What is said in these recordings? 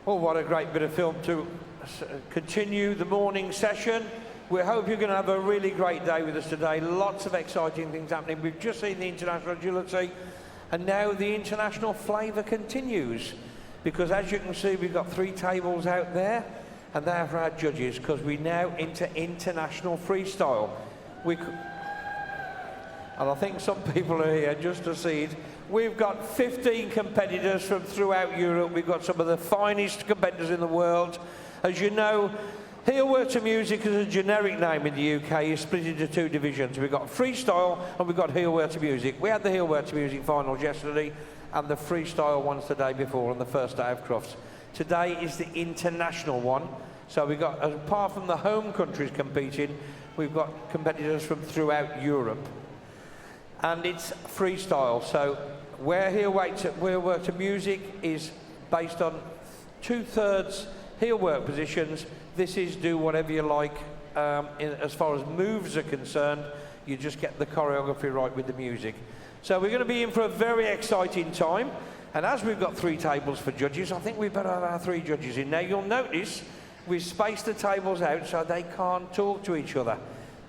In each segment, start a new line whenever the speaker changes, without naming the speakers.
Oh, what a great bit of film to continue the morning session. We hope you're going to have a really great day with us today. Lots of exciting things happening. We've just seen the international agility, and now the international flavour continues. Because as you can see, we've got 3 tables out there, and they're for our judges, because we now into international freestyle. And I think some people are here just to see it. We've got 15 competitors from throughout Europe. We've got some of the finest competitors in the world. As you know, Heelwork Music is a generic name in the UK. It's split into 2 divisions. We've got Freestyle and we've got Heelwork Music. We had the Heelwork Music finals yesterday and the Freestyle ones the day before on the first day of Crufts. Today is the international one. So we've got, apart from the home countries competing, we've got competitors from throughout Europe. And it's freestyle, so where Heelwork Music is based on 2/3 Heelwork positions, this is do whatever you like. As far as moves are concerned, you just get the choreography right with the music. So we're going to be in for a very exciting time, and as we've got 3 tables for judges, I think we better have our 3 judges in. Now you'll notice we've spaced the tables out so they can't talk to each other.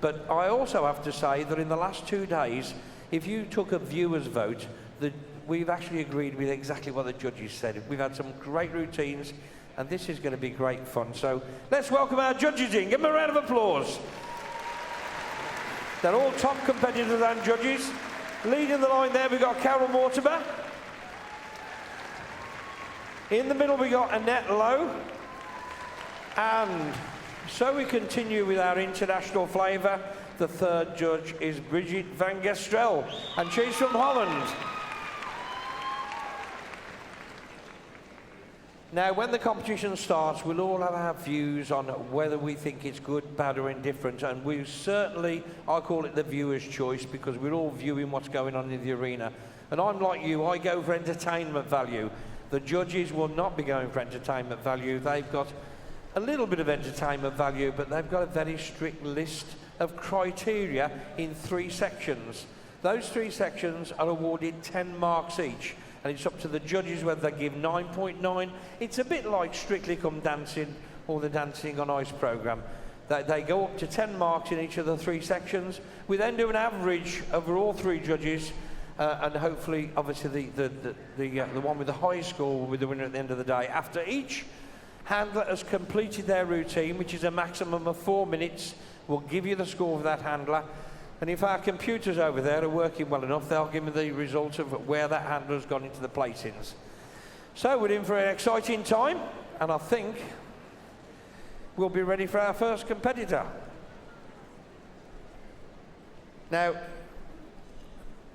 But I also have to say that in the last 2 days, if you took a viewer's vote, we've actually agreed with exactly what the judges said. We've had some great routines, and this is going to be great fun. So let's welcome our judges in. Give them a round of applause. They're all top competitors and judges. Leading the line there, we've got Carol Mortimer. In the middle, we got Annette Lowe. And so we continue with our international flavour. The 3rd judge is Bridget van Gestrel, and she's from Holland. Now, when the competition starts, we'll all have our views on whether we think it's good, bad, or indifferent, and we certainly, I call it the viewer's choice, because we're all viewing what's going on in the arena. And I'm like you, I go for entertainment value. The judges will not be going for entertainment value. They've got a little bit of entertainment value, but they've got a very strict list of criteria in 3 sections. Those 3 sections are awarded 10 marks each, and it's up to the judges whether they give 9.9. It's a bit like Strictly Come Dancing or the Dancing on Ice programme. They go up to 10 marks in each of the 3 sections. We then do an average over all 3 judges, and hopefully, obviously, the one with the highest score will be the winner at the end of the day. After each handler has completed their routine, which is a maximum of 4 minutes, we'll give you the score for that handler. And if our computers over there are working well enough, they'll give me the results of where that handler's gone into the placings. So we're in for an exciting time, and I think we'll be ready for our first competitor. Now,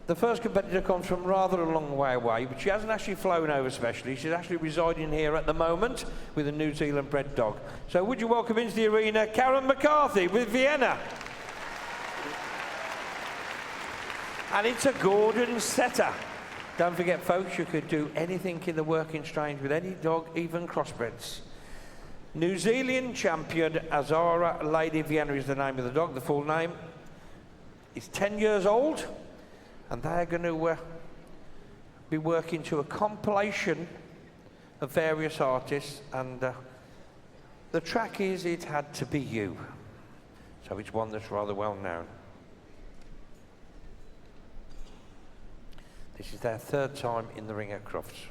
the first competitor comes from rather a long way away, but she hasn't actually flown over specially. She's actually residing here at the moment with a New Zealand bred dog. So would you welcome into the arena Karen McCarthy with Vienna. And it's a Gordon setter. Don't forget, folks, you could do anything in the working strange with any dog, even crossbreds. New Zealand champion Azara Lady Vienna is the name of the dog. The full name is 10 years old. And they're going to be working to a compilation of various artists, and the track is It Had to Be You. So it's one that's rather well known. This is their 3rd time in the ring at Crufts.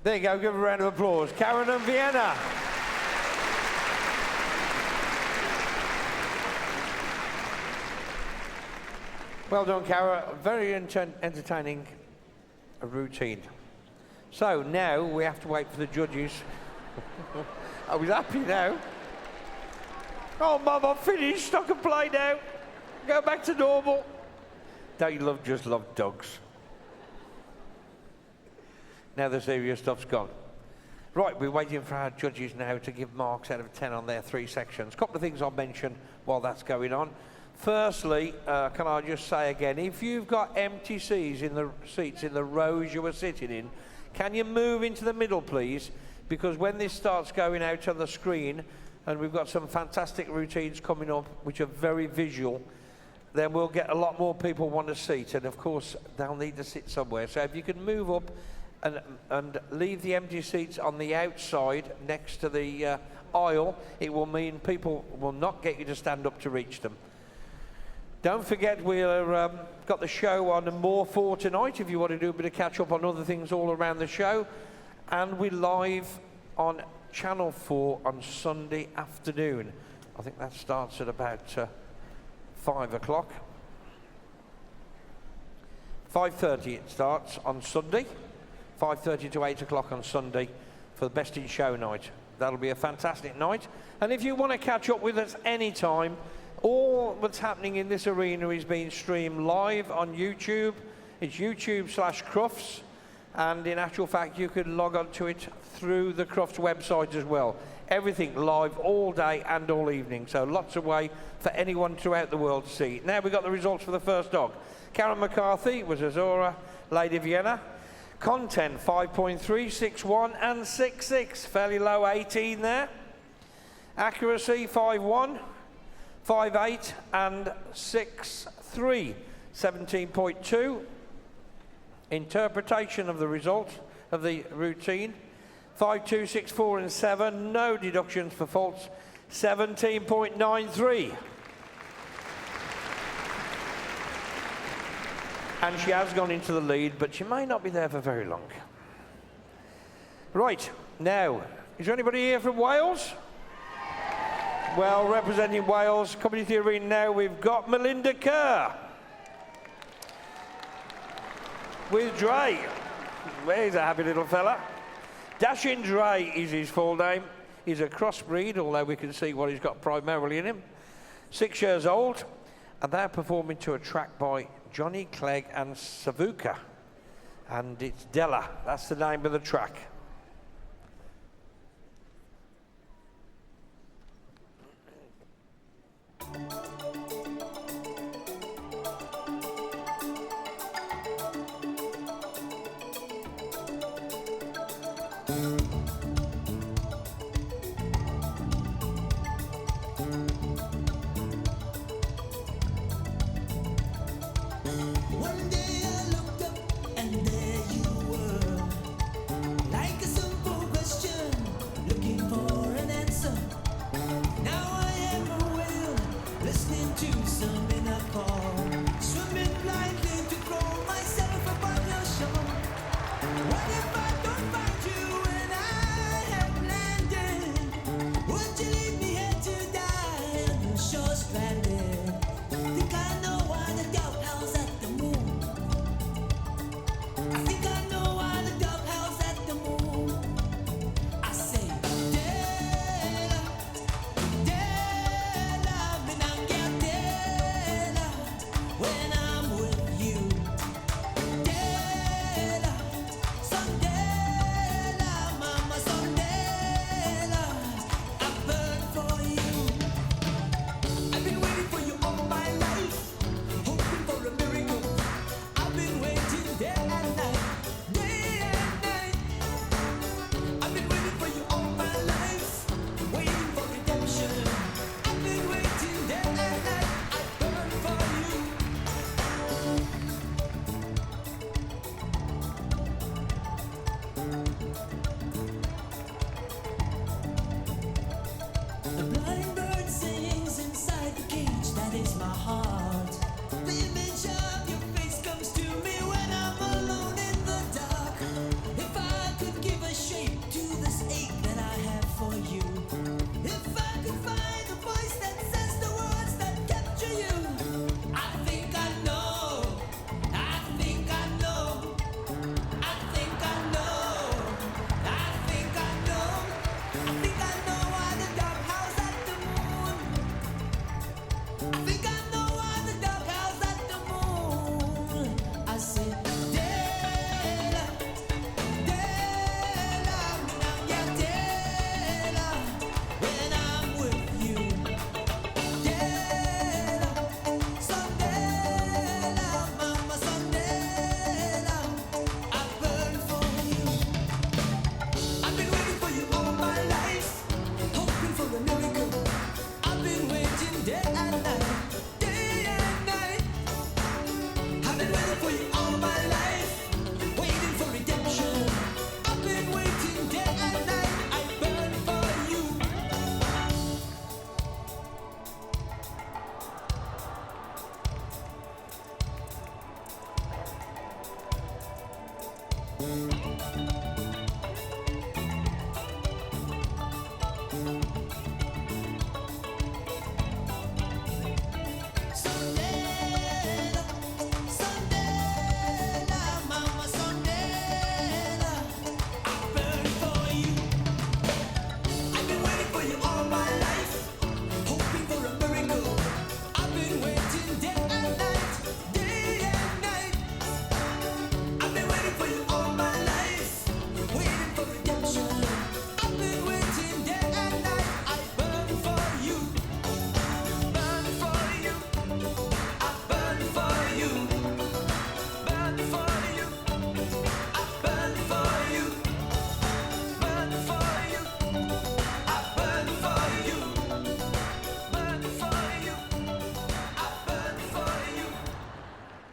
There you go, give a round of applause. Karen and Vienna. Well done, Karen. Very entertaining routine. So now we have to wait for the judges. I was happy now. Oh, Mum, I'm finished. I can play now. Go back to normal. Don't you just love dogs? Now the serious stuff's gone. Right, we're waiting for our judges now to give marks out of 10 on their 3 sections. A couple of things I'll mention while that's going on. Firstly, can I just say again, if you've got empty seats in the rows you were sitting in, can you move into the middle, please? Because when this starts going out on the screen, and we've got some fantastic routines coming up, which are very visual, then we'll get a lot more people want a seat, and of course, they'll need to sit somewhere. So if you can move up and leave the empty seats on the outside next to the aisle, it will mean people will not get you to stand up to reach them. Don't forget, we've got the show on More 4 tonight, if you want to do a bit of catch up on other things all around the show. And we're live on Channel 4 on Sunday afternoon. I think that starts at about 5 o'clock. 5:30 it starts on Sunday. 5:30 to 8 o'clock on Sunday for the Best in Show night. That'll be a fantastic night. And if you want to catch up with us anytime, all that's happening in this arena is being streamed live on YouTube. It's YouTube/Crufts. And in actual fact, you could log on to it through the Crufts website as well. Everything live all day and all evening. So lots of way for anyone throughout the world to see. Now we've got the results for the first dog. Karen McCarthy was Azora, Lady Vienna. Content 5.3, 6.1 and 6.6. Fairly low 18 there. Accuracy 5.1, 5.8 and 6.3. 17.2. Interpretation of the result of the routine 5, 2, 6, 4 and 7. No deductions for faults. 17.93. And she has gone into the lead, but she may not be there for very long. Right, now, is there anybody here from Wales? Well, representing Wales, coming into the arena now, we've got Melinda Kerr. With Dre. He's a happy little fella. Dashing Dre is his full name. He's a crossbreed, although we can see what he's got primarily in him. 6 years old, and they're performing to a track by Johnny Clegg and Savuka. And it's Della, that's the name of the track.
One day I looked up and there you were, like a simple question, looking for an answer. Now I am a whale, listening to some inner call, swimming blindly to throw myself upon your shore. What if I don't find you when I have landed? Would you leave me here to die on the shore stranded? Think I know why the dog howls at the moon.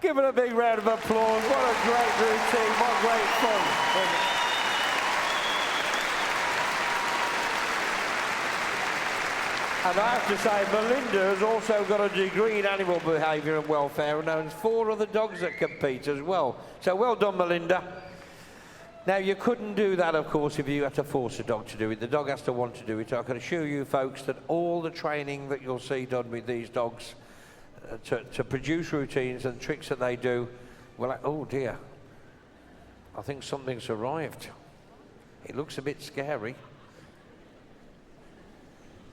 Give it a big round of applause. What a great routine. What great fun. And I have to say, Melinda has also got a degree in animal behaviour and welfare and owns 4 other dogs that compete as well. So well done, Melinda. Now, you couldn't do that, of course, if you had to force a dog to do it. The dog has to want to do it. I can assure you, folks, that all the training that you'll see done with these dogs to produce routines and tricks that they do, well, oh dear, I think something's arrived. It looks a bit scary.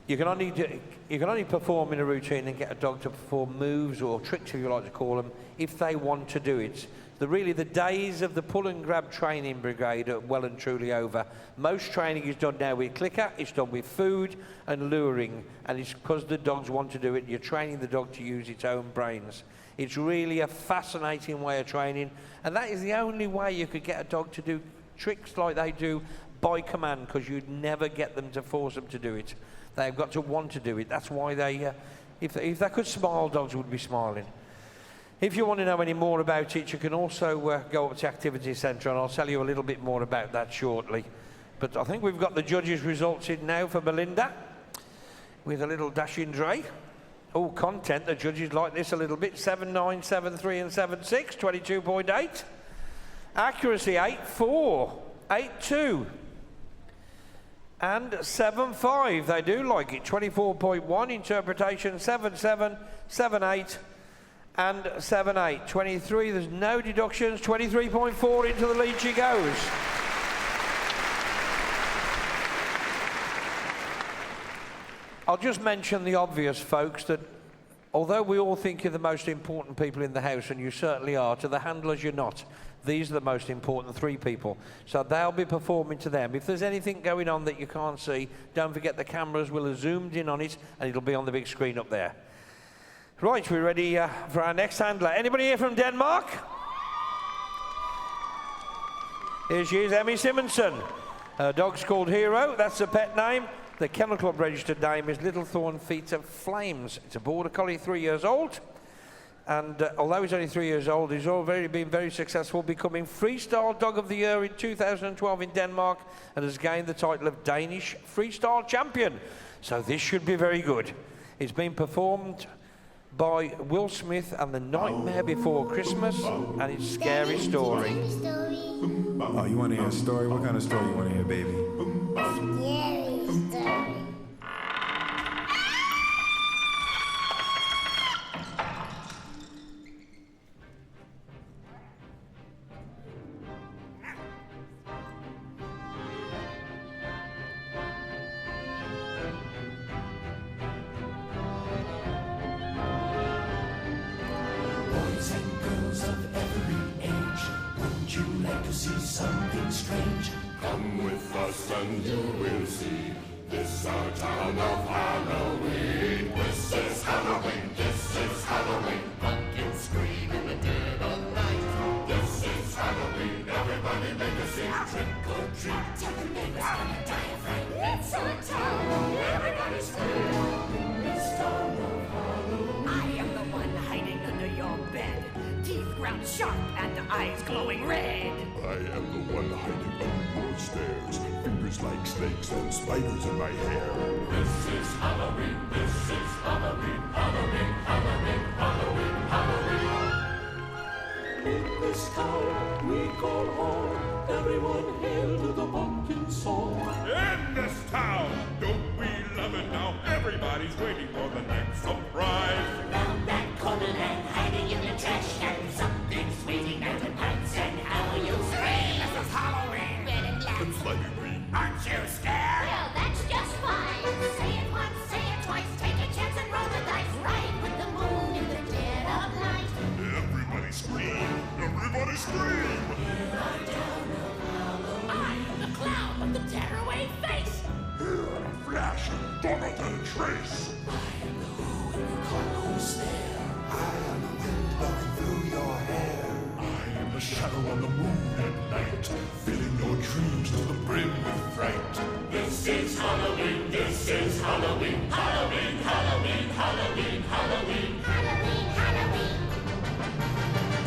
You can only perform in a routine and get a dog to perform moves or tricks, if you like to call them, if they want to do it. Really, the days of the pull and grab training brigade are well and truly over. Most training is done now with clicker, it's done with food and luring, and it's because the dogs want to do it. You're training the dog to use its own brains. It's really a fascinating way of training, and that is the only way you could get a dog to do tricks like they do by command, because you'd never get them to force them to do it. They've got to want to do it. That's why they, if they could smile, dogs would be smiling. If you want to know any more about it, you can also go up to Activity Centre, and I'll tell you a little bit more about that shortly. But I think we've got the judges' results in now for Melinda, with a little dashing Dre. Oh, content, the judges like this a little bit. 7.9, 7.3 and 7.6, 22.8. Accuracy, 8.4, 8.2. And 7.5, they do like it. 24.1, interpretation, 7.7, 7.8. And 7.8, 23, there's no deductions, 23.4, into the lead she goes. I'll just mention the obvious, folks, that although we all think you're the most important people in the house, and you certainly are, to the handlers you're not. These are the most important 3 people. So they'll be performing to them. If there's anything going on that you can't see, don't forget the cameras will have zoomed in on it, and it'll be on the big screen up there. Right, we're ready for our next handler. Anybody here from Denmark? Here she is, Emmy Simonson. Her dog's called Hero, that's the pet name. The Kennel Club registered name is Little Thorn Feet of Flames. It's a Border Collie, 3 years old. And although he's only 3 years old, he's already been very successful, becoming Freestyle Dog of the Year in 2012 in Denmark, and has gained the title of Danish Freestyle Champion. So this should be very good. It's been performed by Will Smith and The Nightmare Before Christmas, and it's Scary Story.
Oh, you want to hear a story? What kind of story you want to hear, baby?
Scary story.
Boys and girls of every age, wouldn't you like to see something strange?
Come with us and you will see. This our town of Halloween. This is Halloween. This is Halloween. Pumpkins scream in the dead of night. This is Halloween. Everybody make a scene. Trick or treat. Tell the neighbors gonna die of fright. It's our town. Everybody's free. This town of Halloween.
I am the one hiding under your bed, teeth ground sharp and eyes glowing red.
I am the one hiding under your stairs. Fingers like snakes and spiders in my hair. This is Halloween. This is Halloween. Halloween. Halloween. Halloween. Halloween. In this town we call home, everyone hail to the pumpkin song. In this town, don't we love it now? Everybody's waiting for the next surprise.
Found that corner and hiding in the trash can. Something's waiting out to pounce and how you'll scream. This is Halloween. Red and black.
And slimy green.
Aren't you scared?
Well, that's just fine. Say it once, say it twice, take a chance and roll the dice. Ride with the moon in the dead of night.
Everybody scream! Everybody scream!
I'm the clown with the tearaway face.
Here in a flash, gone without a trace. I am the shadow on the moon at night, filling your dreams to the brim with fright. This is Halloween, this is Halloween, Halloween, Halloween, Halloween, Halloween.
Halloween, Halloween.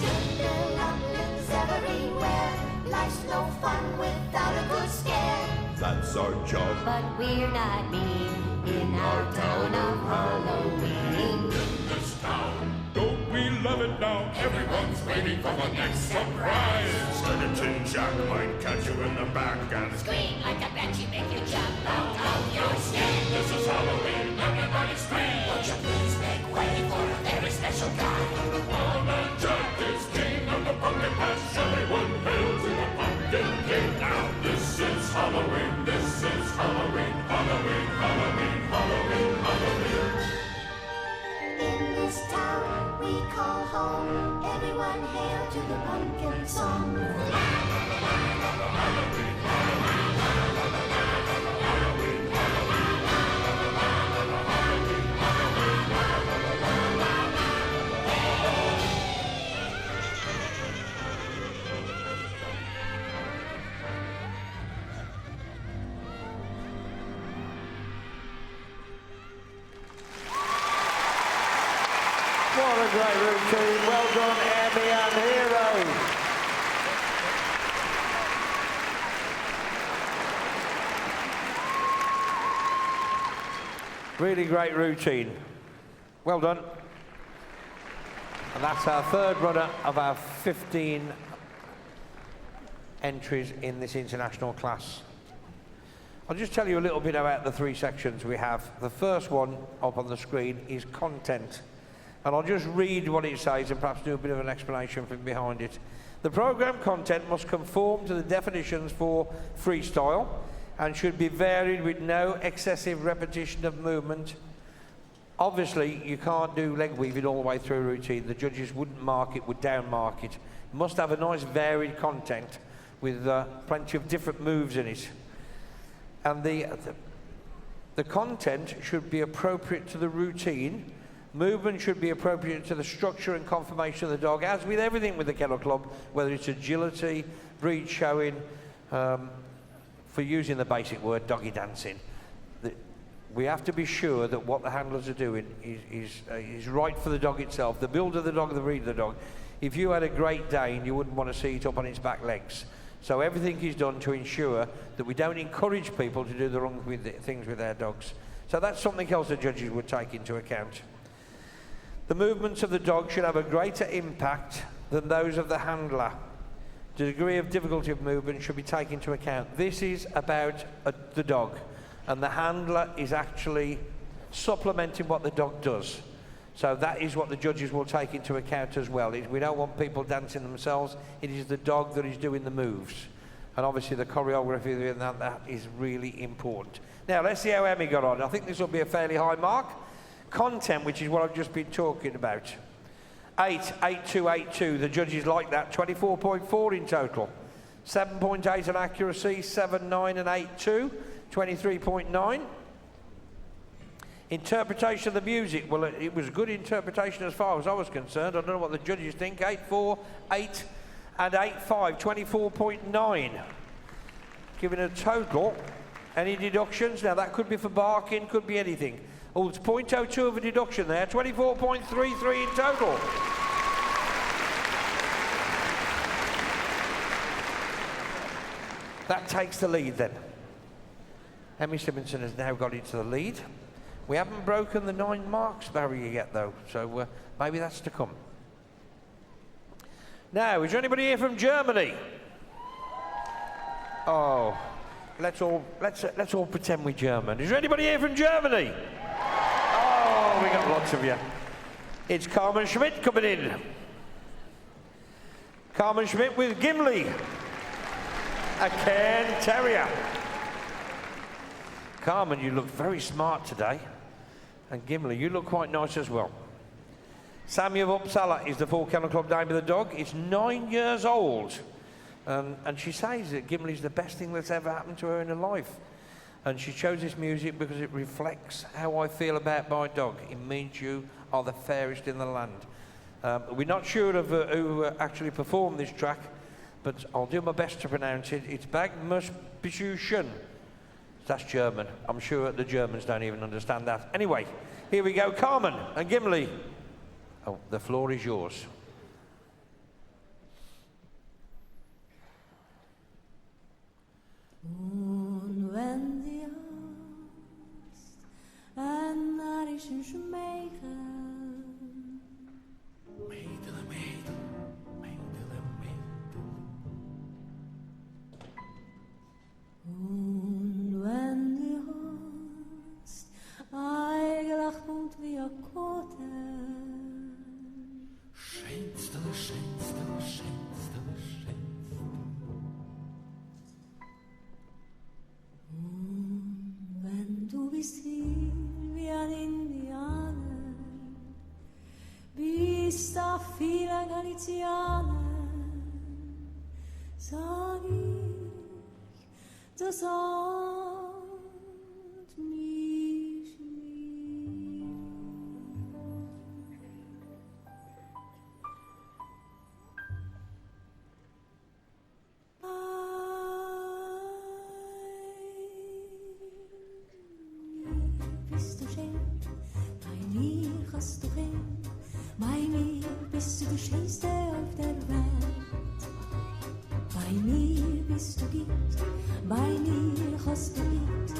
Tinderlumblings everywhere. Life's no fun without a good scare.
That's our job.
But we're not mean in our town of Halloween.
In this town, don't we love it now? Everyone's waiting for the next surprise. Skeleton Jack might catch you in the back and
Scream like a banshee, make you jump out of your skin.
this is Halloween, everybody scream.
Won't you please make way for a very special guy?
One-Man Jack is king of the pumpkin patch. Everyone hail to the pumpkin king. Now this is Halloween, this is Halloween, Halloween, Halloween, Halloween, Halloween.
In this town we call home. Everyone hail to the pumpkin song.
What a great routine. Well done, Emmy and Hero. Really great routine. Well done. And that's our third runner of our 15 entries in this international class. I'll just tell you a little bit about the three sections we have. The first one up on the screen is content. And I'll just read what it says and perhaps do a bit of an explanation from behind it. The program content must conform to the definitions for freestyle and should be varied with no excessive repetition of movement. Obviously, you can't do leg weaving all the way through a routine. The judges wouldn't mark it, would down mark it. It must have a nice varied content with plenty of different moves in it. And the content should be appropriate to the routine. Movement should be appropriate to the structure and conformation of the dog, as with everything with the Kennel Club, whether it's agility, breed showing, for using the basic word, doggy dancing. We have to be sure that what the handlers are doing is right for the dog itself, the build of the dog, the breed of the dog. If you had a Great Dane, you wouldn't want to see it up on its back legs. So everything is done to ensure that we don't encourage people to do the wrong things with their dogs. So that's something else the judges would take into account. The movements of the dog should have a greater impact than those of the handler. The degree of difficulty of movement should be taken into account. This is about the dog, and the handler is actually supplementing what the dog does. So that is what the judges will take into account as well. We don't want people dancing themselves. It is the dog that is doing the moves. And obviously the choreography, that is really important. Now let's see how Emmy got on. I think this will be a fairly high mark. Content, which is what I've just been talking about. 8, 8-2, 8-2. The judges like that. 24.4 in total. 7.8 on accuracy, 7, 9 and 8-2. 23.9. Interpretation of the music. Well, it was good interpretation as far as I was concerned. I don't know what the judges think. 8-4, 8 and 8-5. 24.9. Giving a total. Any deductions? Now that could be for barking, could be anything. Oh, it's 0.02 of a deduction there, 24.33 in total. That takes the lead then. Emmy Simonson has now got into the lead. We haven't broken the 9 marks barrier yet though, so maybe that's to come. Now, is there anybody here from Germany? Oh, let's all pretend we're German. Is there anybody here from Germany? Oh, we got lots of you. It's Carmen Schmidt coming in. Carmen Schmidt with Gimli, a Cairn Terrier. Carmen, you look very smart today. And Gimli, you look quite nice as well. Sammy of Uppsala is the full Kennel Club name of the dog. It's 9 years old. And she says that Gimli's the best thing that's ever happened to her in her life. And she chose this music because it reflects how I feel about my dog. It means you are the fairest in the land. We're not sure of who actually performed this track, but I'll do my best to pronounce it. It's Bagmusbüchen. That's German. I'm sure the Germans don't even understand that. Anyway, here we go. Carmen and Gimli. Oh, the floor is yours.
When the angst en naar is een schmeichel.
Mädel, mädel, mädel, mädel.
Und wenn die angst eigentlich kommt wie a Kote.
Schönste, schönste, schönste, schönste.
Wenn du bist hier wie ein Indianer, bist da viele Galizianer, sag ich, das hat mich lieb. Bist du schön, bei mir hast du rein, bei mir bist du der Schönste auf der Welt. Bei mir bist du Gitt, bei mir hast du Gitt,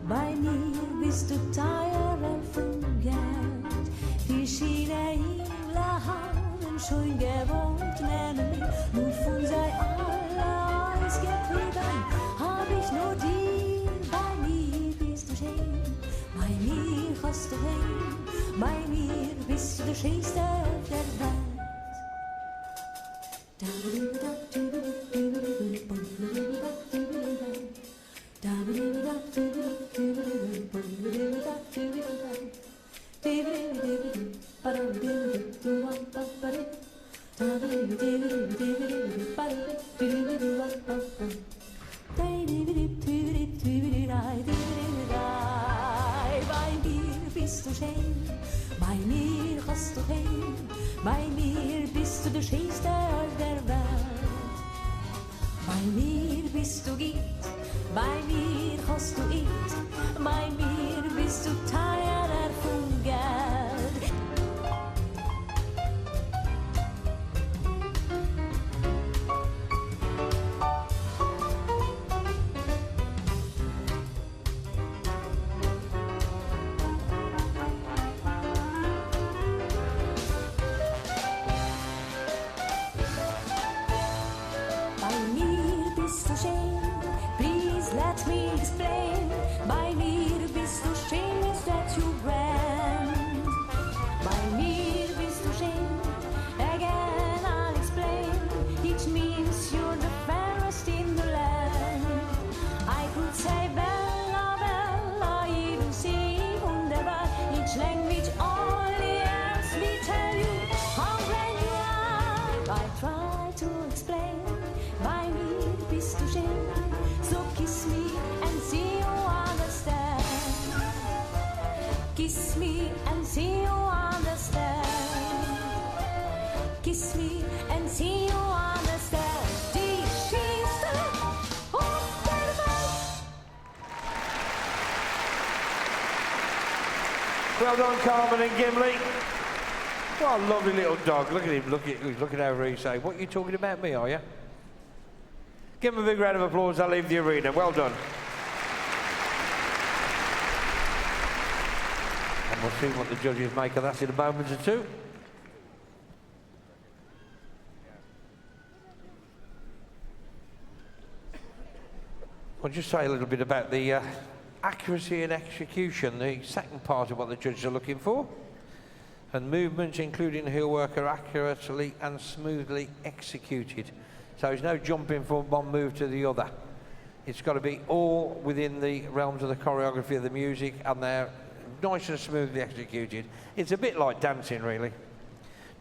bei mir bist du teurer von Geld. Die Schiene Himla haben schon gewohnt, nennen mich, nur von sei alle ausgetrieben, hab ich nur dir, bei mir bist du schön. Bei mir hast du rein, bei mir bist du der Schönste auf der Welt. Bei mir bist du schön, bei mir hast du rein, bei mir bist du der Schönste auf der Welt. Bei mir bist du Gitt, bei mir hast du It, bei mir bist du teurer von Geld. Bei mir bist du schön, please let me explain. Bei mir bist du schön, is that you brand. Bei mir bist du schön, again I'll explain. It means you're the fairest in the land. I could say Bella, Bella, even say wunderbar. Each language only asks me tell you how grand you are. I try to explain. Bei mir bist du schön, so kiss me and see you understand. Kiss me and see you understand. Kiss me and see you understand. Die schönste auf der Welt.
Well done, Carmen and Gimli. What a lovely little dog. Look at him. He's looking over. He's saying, "What are you talking about me? Are you?" Give him a big round of applause. I'll leave the arena. Well done. And we'll see what the judges make of that in a moment or two. I'll just say a little bit about the accuracy and execution, the second part of what the judges are looking for. And movements, including heel work, are accurately and smoothly executed. So there's no jumping from one move to the other. It's got to be all within the realms of the choreography of the music, and they're nice and smoothly executed. It's a bit like dancing, really.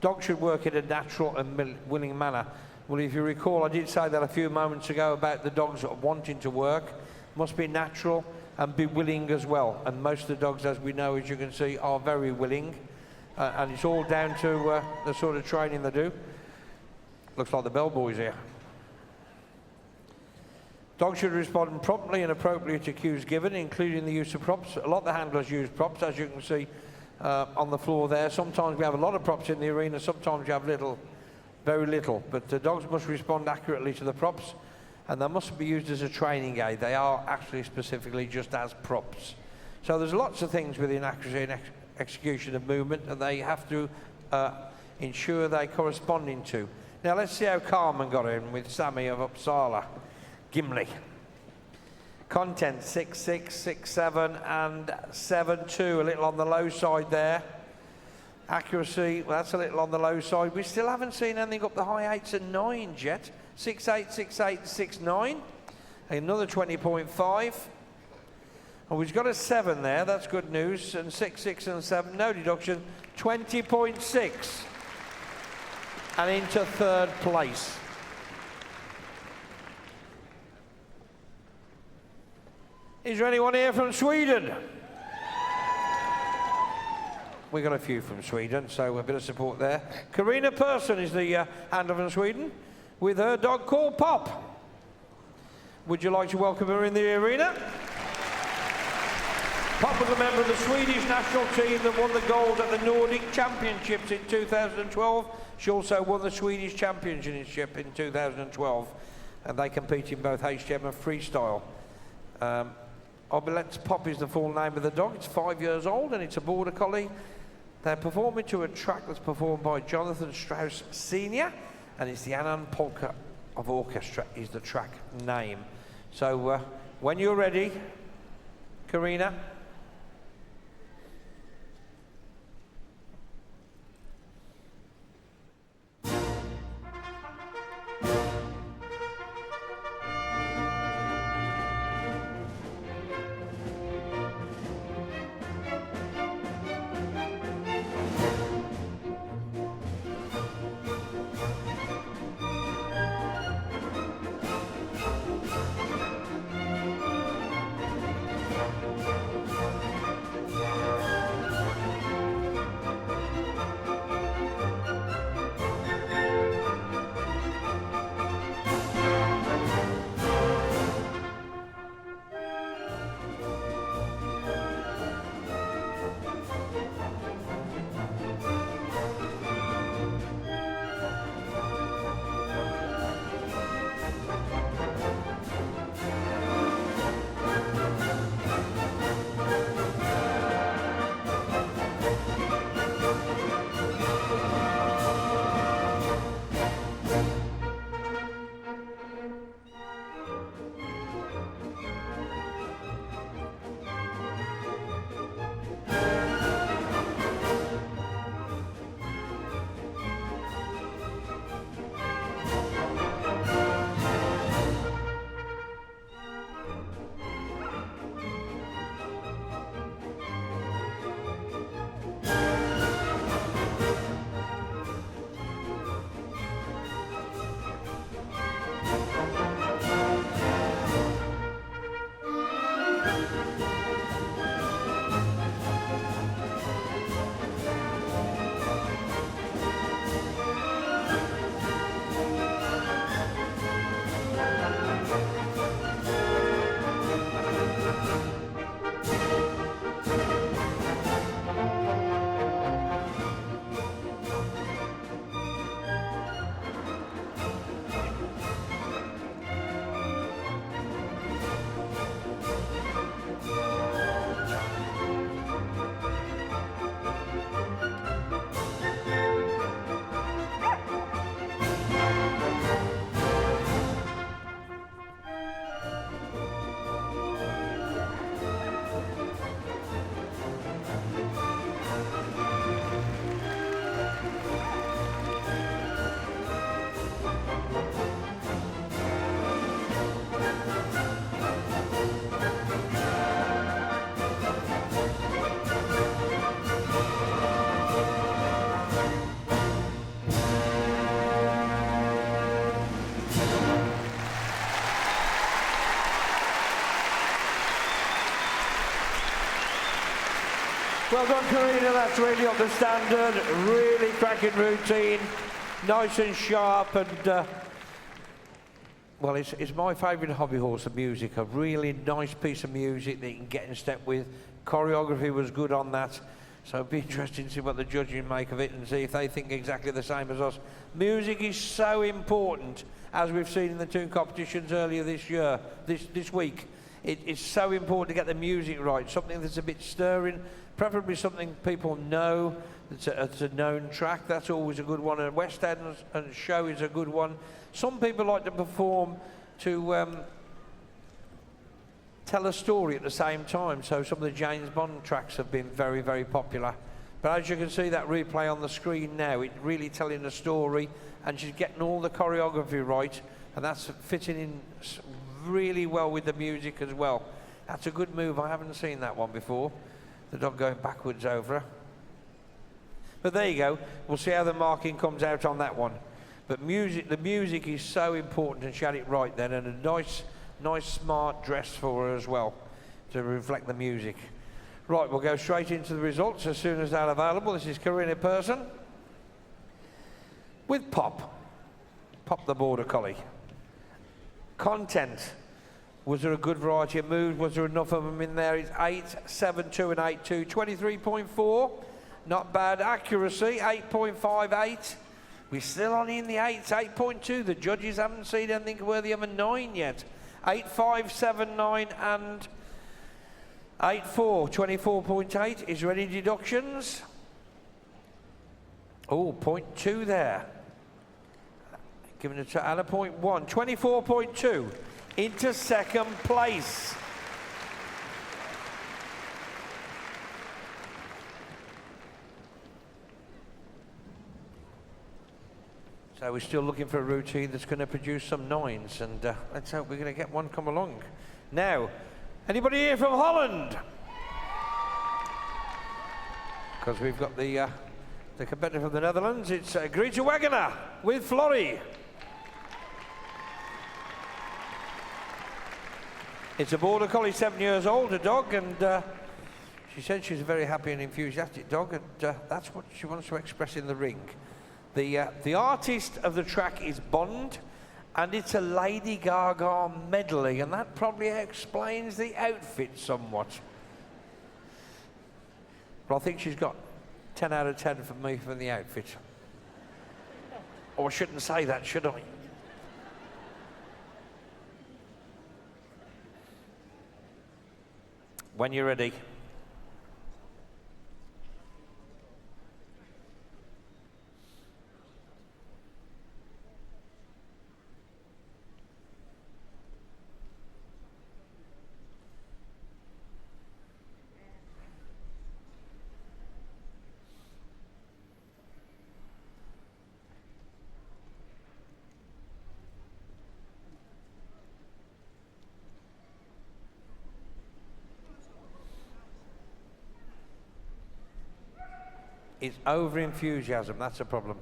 Dogs should work in a natural and willing manner. Well, if you recall, I did say that a few moments ago about the dogs wanting to work. Must be natural and be willing as well. And most of the dogs, as we know, as you can see, are very willing. And it's all down to the sort of training they do. Looks like the bellboys here. Dogs should respond promptly and appropriately to cues given, including the use of props. A lot of the handlers use props, as you can see on the floor there. Sometimes we have a lot of props in the arena, sometimes you have little, very little. But the dogs must respond accurately to the props, and they mustn't be used as a training aid. They are actually specifically just as props. So there's lots of things within accuracy and execution of movement, and they have to ensure they're corresponding to. Now let's see how Carmen got in with Sammy of Uppsala. Gimli. Content 6-6, 6-7 and 7-2, a little on the low side there. Accuracy, well, that's a little on the low side. We still haven't seen anything up the high 8s and 9s yet. 6-8, 6-8, 6-9. Another 20.5. And we've got a 7 there, that's good news. And 6, 6 and 7, no deduction. 20.6. And into third place. Is there anyone here from Sweden? We got a few from Sweden, so a bit of support there. Karina Persson is the handler from Sweden, with her dog called Pop. Would you like to welcome her in the arena? Pop was a member of the Swedish national team that won the gold at the Nordic Championships in 2012. She also won the Swedish Championship in 2012, and they compete in both HTM and freestyle. Obilet's Pop is the full name of the dog. It's 5 years old and it's a border collie. They're performing to a track that's performed by Jonathan Strauss Sr. and it's the Anand Polka of Orchestra is the track name. So when you're ready, Karina. Well done, Karina. That's really up the standard. Really cracking routine. Nice and sharp. And, well, it's my favourite hobby horse of music. A really nice piece of music that you can get in step with. Choreography was good on that. So it'd be interesting to see what the judges make of it and see if they think exactly the same as us. Music is so important, as we've seen in the two competitions earlier this year, this week. It's so important to get the music right, something that's a bit stirring, preferably something people know, it's a known track. That's always a good one. And West End and Show is a good one. Some people like to perform to tell a story at the same time. So some of the James Bond tracks have been very, very popular. But as you can see that replay on the screen now, it's really telling a story, and she's getting all the choreography right, and that's fitting in really well with the music as well. That's a good move. I haven't seen that one before. The dog going backwards over her. But there you go. We'll see how the marking comes out on that one. But the music is so important, and she had it right then, and a nice smart dress for her as well to reflect the music. Right, we'll go straight into the results as soon as they're available. This is Karina Persson with Pop the Border Collie. Content. Was there a good variety of moves? Was there enough of them in there? It's 8, 7, 2 and 8, 2. 23.4. Not bad. Accuracy, 8.58. We're still only in the 8s, 8.2. The judges haven't seen anything worthy of a 9 yet. 8, 5, 7, 9 and 8, 4. 24.8. Is there any deductions? Oh, 0.2 there. Giving it to Anna, 0.1. 24.2. Into second place. So we're still looking for a routine that's going to produce some 9s, and let's hope we're going to get one come along. Now, anybody here from Holland? Because we've got the competitor from the Netherlands. It's Greta Wagoner with Florrie. It's a Border Collie, 7 years old, a dog, and she said she's a very happy and enthusiastic dog, and that's what she wants to express in the ring. The artist of the track is Bond, and it's a Lady Gaga medley, and that probably explains the outfit somewhat. But I think she's got 10 out of 10 for me for the outfit. Oh, I shouldn't say that, should I? When you're ready. It's over-enthusiasm, that's a problem.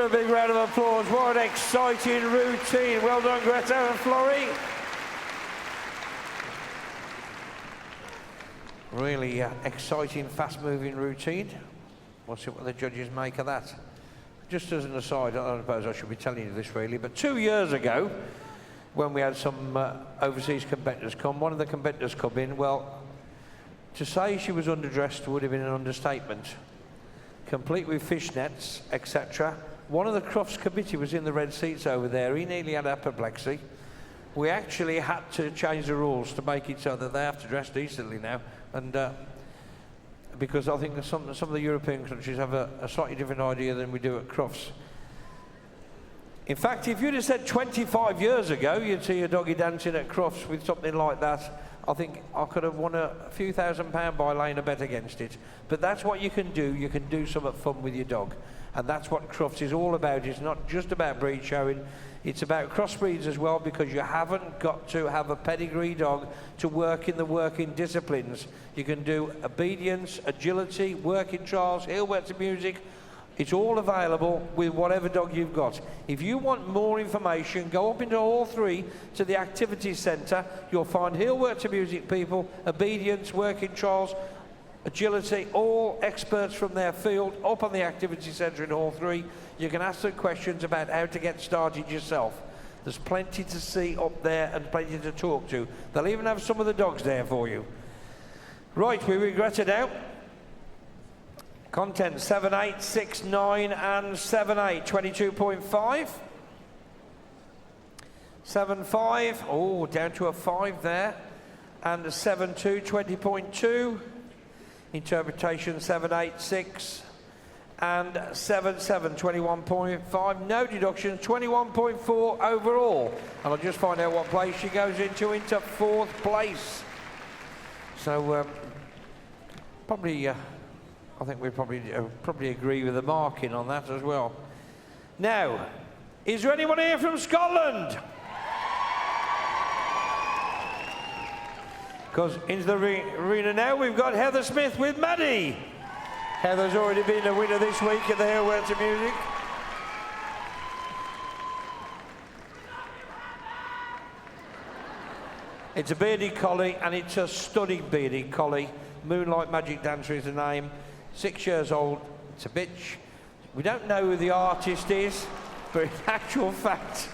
a big round of applause. What an exciting routine. Well done, Greta and Florrie. Really exciting, fast-moving routine. We'll see what the judges make of that. Just as an aside, I don't suppose I should be telling you this really, but 2 years ago, when we had some overseas competitors come, one of the competitors come in, well, to say she was underdressed would have been an understatement. Complete with fishnets, etc. One of the Crufts committee was in the red seats over there. He nearly had apoplexy. We actually had to change the rules to make it so that they have to dress decently now. And because I think some of the European countries have a slightly different idea than we do at Crufts. In fact, if you'd have said 25 years ago you'd see a doggy dancing at Crufts with something like that, I think I could have won a few £1,000s by laying a bet against it. But that's what you can do. You can do something fun with your dog. And that's what Crufts is all about. It's not just about breed showing. It's about crossbreeds as well, because you haven't got to have a pedigree dog to work in the working disciplines. You can do obedience, agility, working trials, Heelwork to music. It's all available with whatever dog you've got. If you want more information, go up into Hall 3 to the Activities Centre. You'll find Heelwork to music people, obedience, working trials, agility, all experts from their field up on the Activity Centre in Hall 3. You can ask them questions about how to get started yourself. There's plenty to see up there and plenty to talk to. They'll even have some of the dogs there for you. Right, we regret it now. Content 7, 8, 6, 9 and 7, 8, 22.5. 7, 5, oh, down to a 5 there. And a 7, 2, 20.2. Interpretation 7, 8, 6 and 7, 7, 21.5. No deductions, 21.4 overall. And I'll just find out what place she goes into 4th place. So probably, I think we probably agree with the marking on that as well. Now, is there anyone here from Scotland? Because into the arena now, we've got Heather Smith with Maddie. Heather's already been a winner this week at the Heelwork to music. It's a bearded collie, and it's a stunning bearded collie. Moonlight Magic Dancer is the name. 6 years old. It's a bitch. We don't know who the artist is, but in actual fact,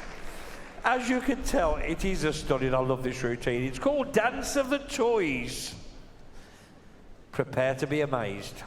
as you can tell, it is a stunning. I love this routine. It's called Dance of the Toys. Prepare to be amazed.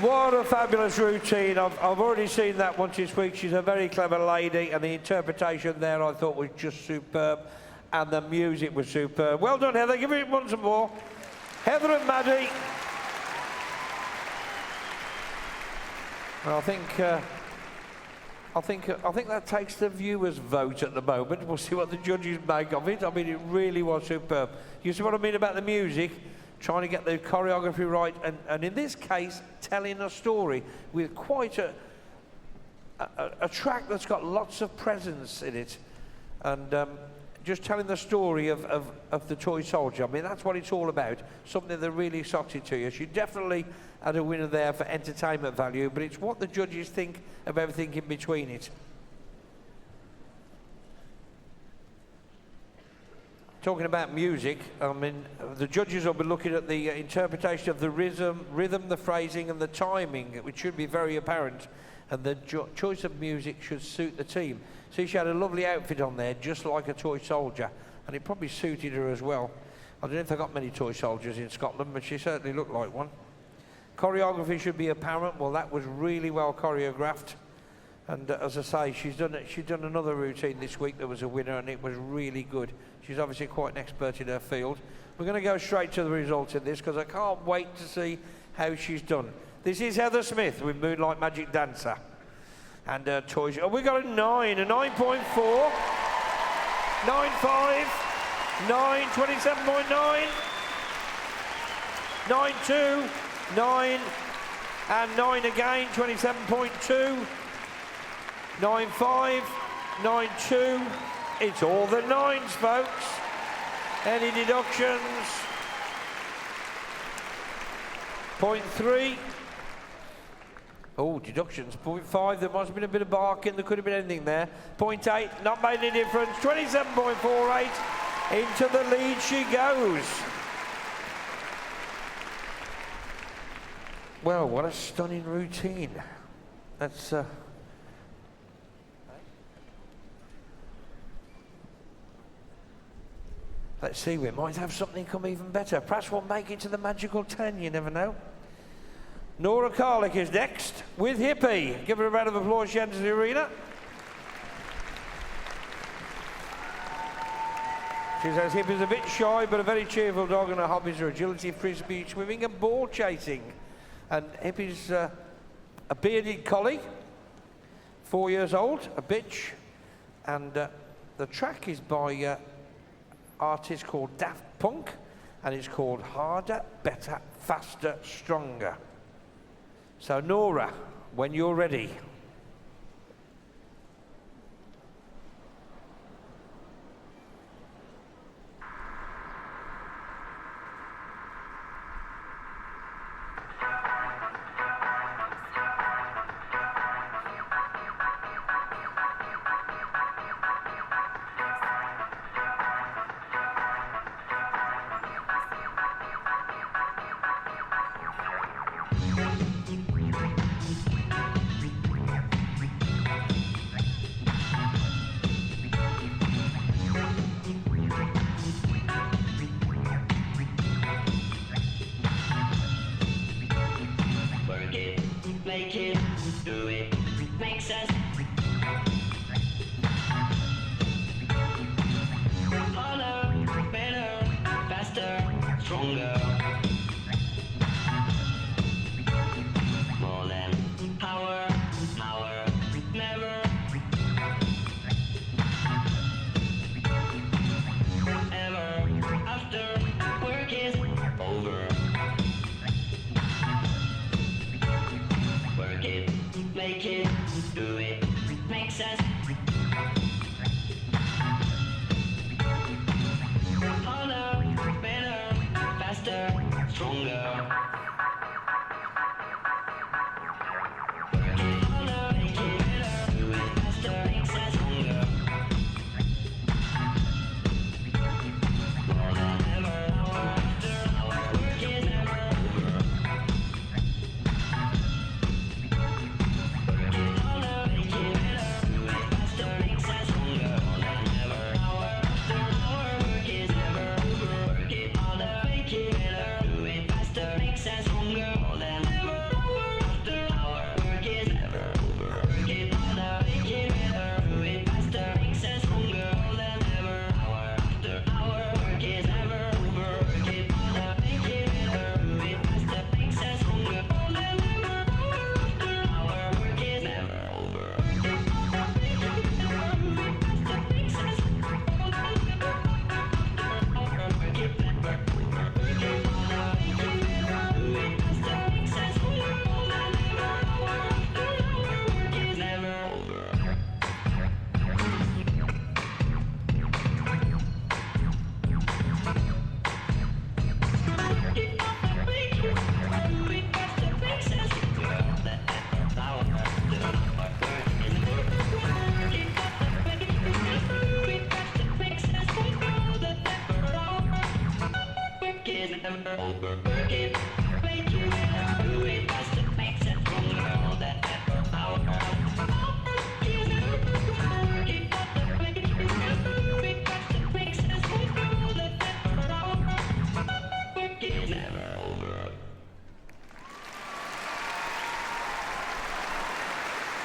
What a fabulous routine. I've already seen that once this week. She's a very clever lady, and the interpretation there I thought was just superb, and the music was superb. Well done, Heather. Give it once more. Heather and Maddie. Well, I think that takes the viewers' vote at the moment. We'll see what the judges make of it. I mean, it really was superb. You see what I mean about the music? Trying to get the choreography right, and in this case, telling a story with quite a track that's got lots of presence in it, and just telling the story of the toy soldier. I mean, that's what it's all about, something that really sucks it to you. She definitely had a winner there for entertainment value, but it's what the judges think of everything in between it. Talking about music, I mean, the judges will be looking at the interpretation of the rhythm, the phrasing and the timing, which should be very apparent, and the choice of music should suit the team. See, she had a lovely outfit on there, just like a toy soldier, and it probably suited her as well. I don't know if they've got many toy soldiers in Scotland, but she certainly looked like one. Choreography should be apparent. Well, that was really well choreographed. And as I say, she's done another routine this week that was a winner, and it was really good. She's obviously quite an expert in her field. We're going to go straight to the results in this, because I can't wait to see how she's done. This is Heather Smith with Moonlight Magic Dancer. And toys. Oh, we got a 9, a 9.4, 9.5, 9, 27.9, 9.2, 9, and 9 again, 27.2. 9.5, 9.2. It's all the 9s, folks. Any deductions? 0.3. Oh, deductions. 0.5. There must have been a bit of barking. There could have been anything there. 0.8. Not made any difference. 27.48. Into the lead she goes. Well, what a stunning routine. That's... Let's see, we might have something come even better. Perhaps we'll make it to the magical 10, you never know. Nora Karlik is next with Hippie. Give her a round of applause, she enters the arena. She says Hippie's a bit shy, but a very cheerful dog, and her hobbies are agility, frisbee, swimming, and ball chasing. And Hippie's a bearded collie, 4 years old, a bitch, and the track is by artist called Daft Punk, and it's called Harder, Better, Faster, Stronger. So Nora, when you're ready.
Make it, do it, makes us harder, better, faster, stronger. More than power, power, never. Ever after work is over. Work it, make it, do it, makes us harder, better, faster,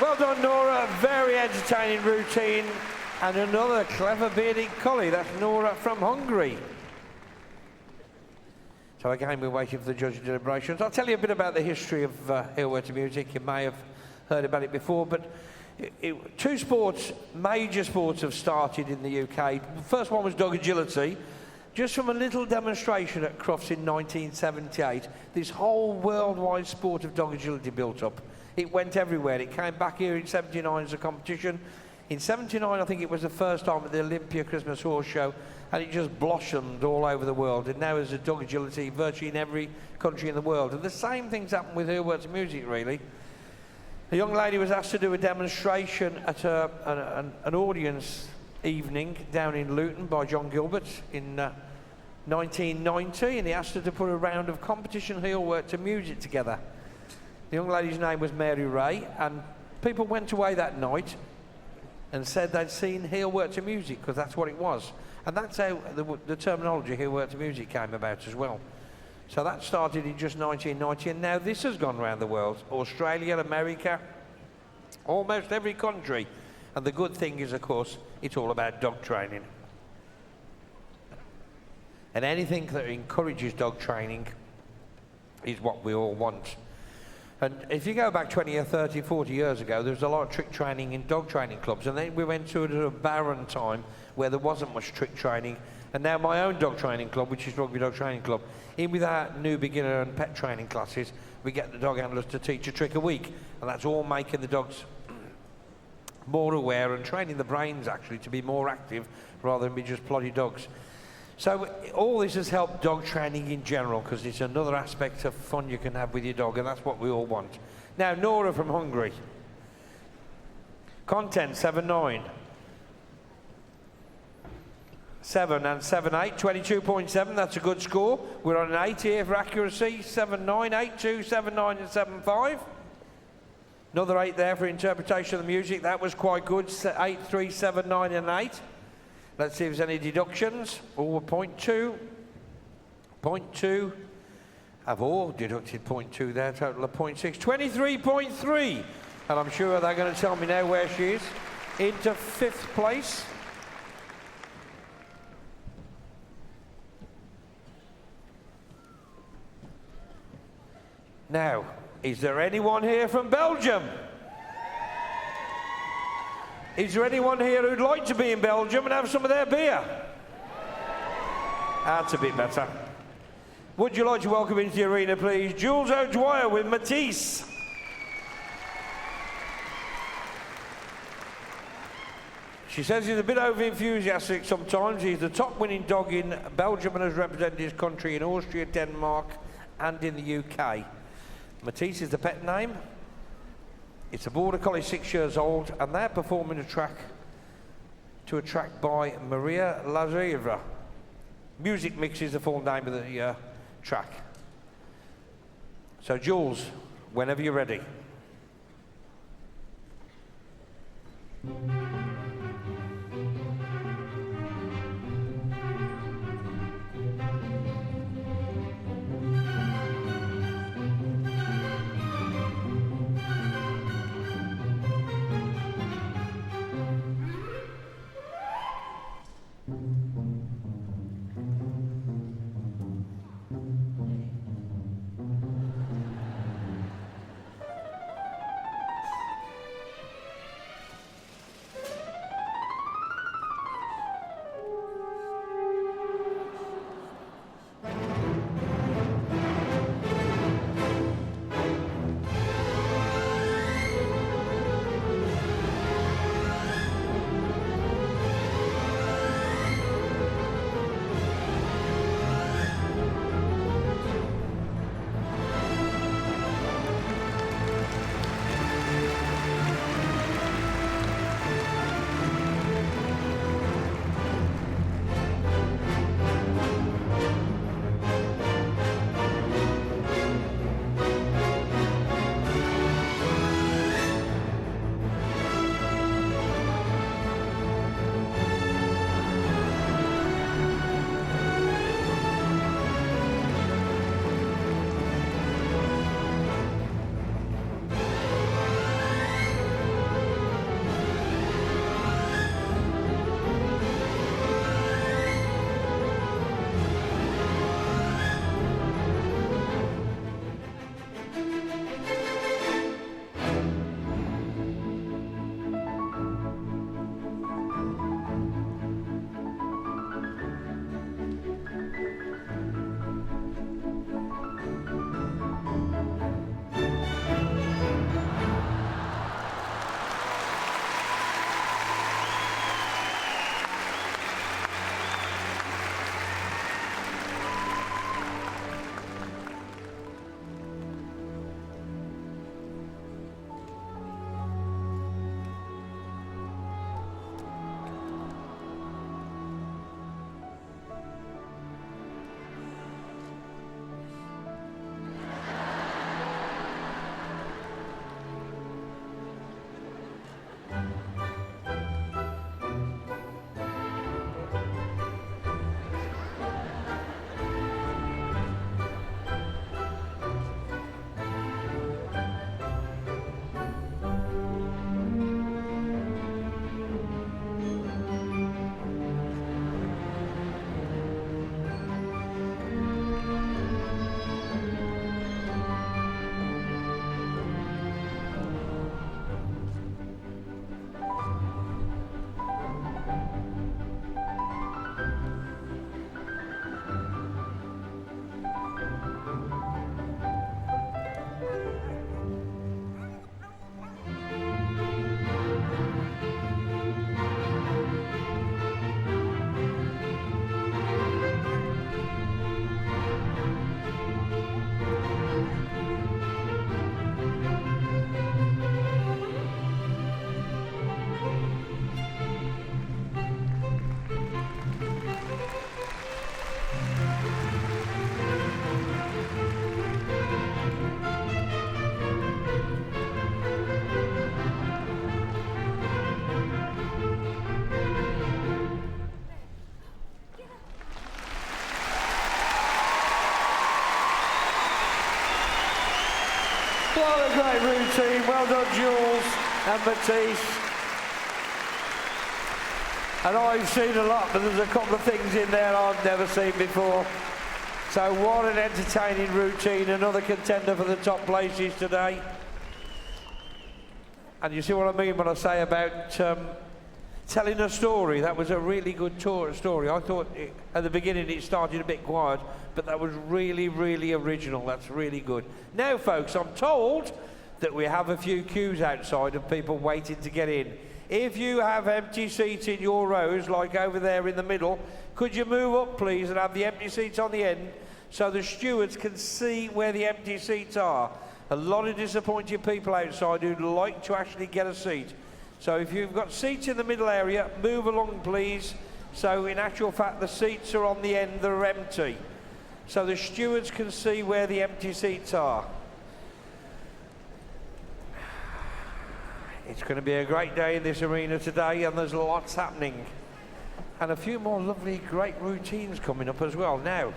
Well done, Nora. Very entertaining routine. And another clever bearded collie. That's Nora from Hungary. So again, we're waiting for the judge deliberations. I'll tell you a bit about the history of Heelwork music. You may have heard about it before, but two sports, major sports, have started in the UK. The first one was dog agility. Just from a little demonstration at Crufts in 1978, this whole worldwide sport of dog agility built up. It went everywhere. It came back here in 79 as a competition. In 79, I think it was the first time at the Olympia Christmas Horse Show, and it just blossomed all over the world. And now there's a dog agility virtually in every country in the world. And the same thing's happened with Heelwork music, really. A young lady was asked to do a demonstration at an audience evening down in Luton by John Gilbert in 1990, and he asked her to put a round of competition Heelwork to music together. The young lady's name was Mary Ray, and people went away that night and said they'd seen Heelwork to music, because that's what it was. And that's how the terminology Heelwork to music came about as well. So that started in just 1990, and now this has gone around the world. Australia, America, almost every country. And the good thing is, of course, it's all about dog training. And anything that encourages dog training is what we all want. And if you go back 20 or 30, 40 years ago, there was a lot of trick training in dog training clubs. And then we went to a barren time where there wasn't much trick training. And now my own dog training club, which is Rugby Dog Training Club, in with our new beginner and pet training classes, we get the dog handlers to teach a trick a week. And that's all making the dogs more aware and training the brains actually to be more active rather than be just ploddy dogs. So all this has helped dog training in general, because it's another aspect of fun you can have with your dog, and that's what we all want. Now, Nora from Hungary. Content 7-9. 7 and 7-8, 22.7, that's a good score. We're on an 8 here for accuracy. 7-9, 8-2, 7-9 and 7-5. Another 8 there for interpretation of the music. That was quite good. 8-3, 7-9 and 8. Let's see if there's any deductions. Oh, 0.2. 0.2. I've all deducted 0.2 there, total of 0.6. 23.3. And I'm sure they're going to tell me now where she is. Into 5th place. Now, is there anyone here from Belgium? Is there anyone here who'd like to be in Belgium and have some of their beer? That's a bit better. Would you like to welcome into the arena, please, Jules O'Dwyer with Matisse. She says he's a bit over-enthusiastic sometimes. He's the top winning dog in Belgium and has represented his country in Austria, Denmark and in the UK. Matisse is the pet name. It's a border collie, 6 years old, and they're performing a track by Maria Lazareva. Music Mix is the full name of the track. So Jules, whenever you're ready. What a great routine. Well done, Jules and Matisse. And I've seen a lot, but there's a couple of things in there I've never seen before. So what an entertaining routine. Another contender for the top places today. And you see what I mean when I say about telling a story. That was a really good story. I thought at the beginning it started a bit quiet, but that was really, really original. That's really good. Now, folks, I'm told that we have a few queues outside of people waiting to get in. If you have empty seats in your rows, like over there in the middle, could you move up, please, and have the empty seats on the end so the stewards can see where the empty seats are? A lot of disappointed people outside who'd like to actually get a seat. So if you've got seats in the middle area, move along, please. So in actual fact, the seats are on the end that are empty. So the stewards can see where the empty seats are. It's going to be a great day in this arena today, and there's lots happening. And a few more lovely, great routines coming up as well. Now,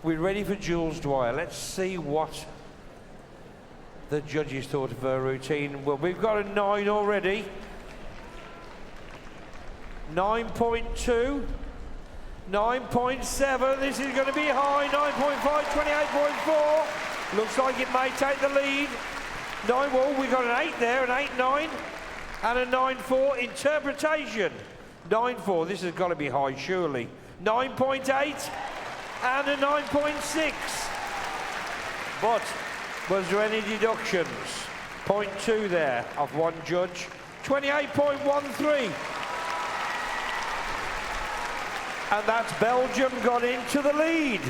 we're ready for Jules Dwyer. Let's see what the judges thought of her routine. Well, we've got a 9 already. 9.2. 9.7. This is going to be high. 9.5, 28.4. Looks like it may take the lead. 9, well, we got an 8 there, an 8.9, and a 9.4 interpretation. 9.4, this has got to be high, surely. 9.8 and a 9.6. But was there any deductions? 0.2 there of one judge. 28.13. And that's Belgium got into the lead.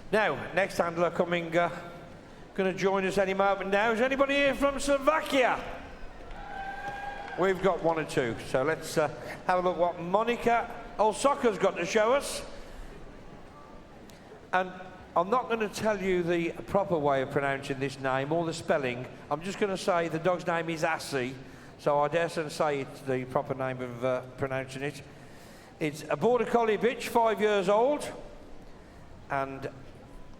Now, next handler coming, going to join us any moment now. Is anybody here from Slovakia? We've got 1 or 2, so let's have a look what Monica Olsoka's got to show us. And I'm not going to tell you the proper way of pronouncing this name or the spelling. I'm just going to say the dog's name is Assie, so I dare say it's the proper name of pronouncing it. It's a Border Collie bitch, 5 years old, and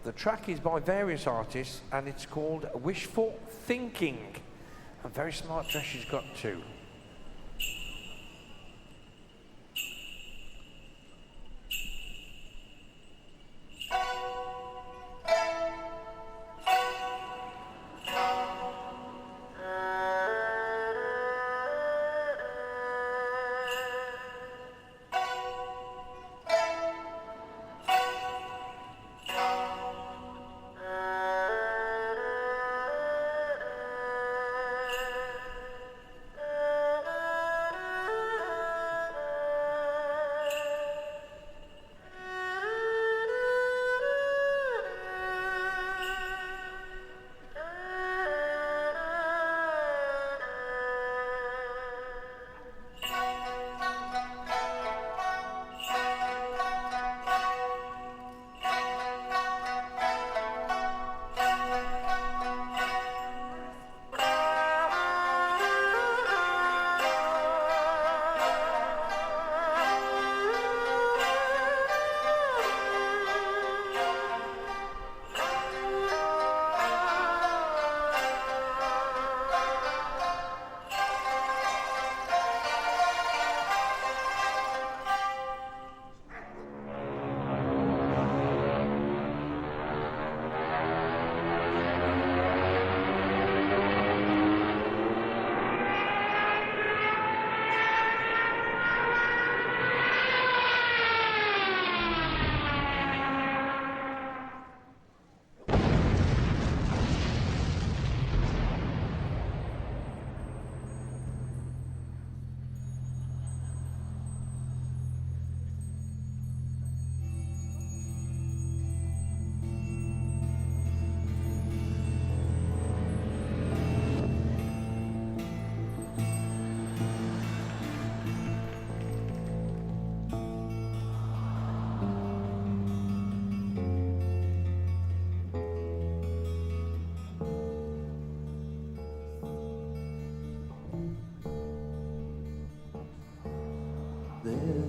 the track is by various artists, and it's called Wishful Thinking. A very smart dress she's got too.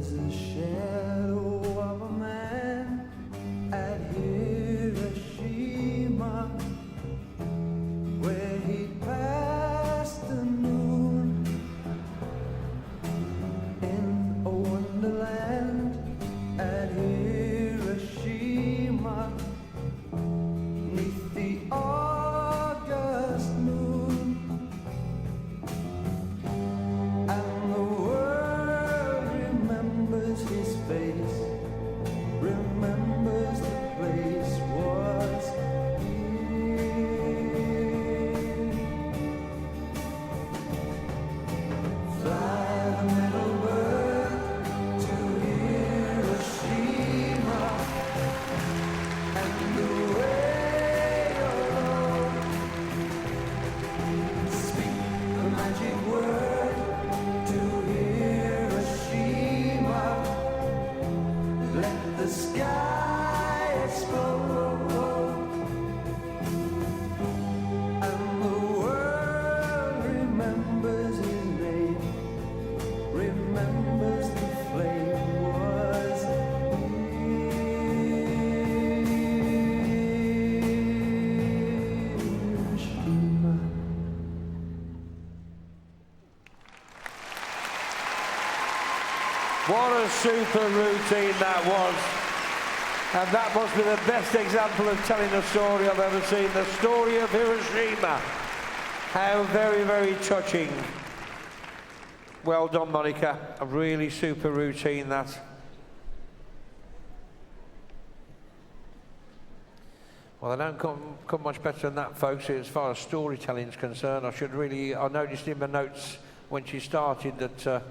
was a shadow of a man at Hiroshima, where he passed the moon in a wonderland at Hiroshima, 'neath the August moon. And the world remembers his face, remembers the place was here. Fly the metal bird to Hiroshima, and away alone. Speak the magic word to Hiroshima, let the sky explode, and the world remembers his name, remembers the flame was Hiroshima.
What a super routine that was. And that must be the best example of telling a story I've ever seen. The story of Hiroshima. How very, very touching. Well done, Monica. A really super routine, that. Well, they don't come much better than that, folks, as far as storytelling is concerned. I noticed in my notes when she started that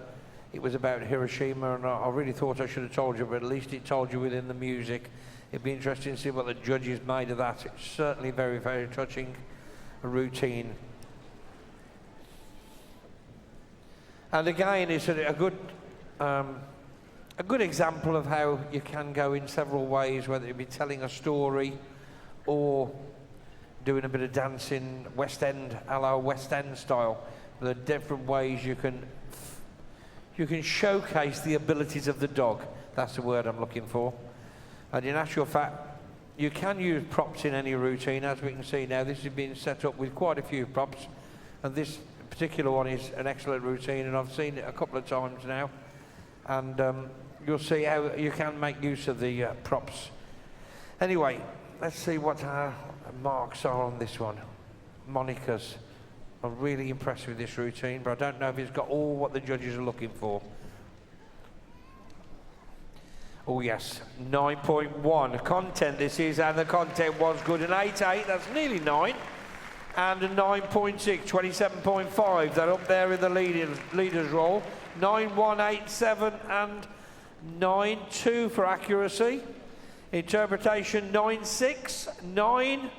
it was about Hiroshima, and I really thought I should have told you, but at least it told you within the music. It'd be interesting to see what the judges made of that. It's certainly very, very touching, a routine. And again, it's a good example of how you can go in several ways, whether it be telling a story or doing a bit of dancing, West End, a la West End style. There are different ways you can showcase the abilities of the dog. That's the word I'm looking for. And in actual fact, you can use props in any routine. As we can see now, this is being set up with quite a few props. And this particular one is an excellent routine, and I've seen it a couple of times now. And you'll see how you can make use of the props. Anyway, let's see what our marks are on this one. Monica's. I'm really impressed with this routine, but I don't know if it's got all what the judges are looking for. Oh yes, 9.1. Content this is, and the content was good. An 8.8, that's nearly 9. And a 9.6, 27.5. They're up there in the leaders role. 9.187 and 9.2 for accuracy. Interpretation 9.6, 9.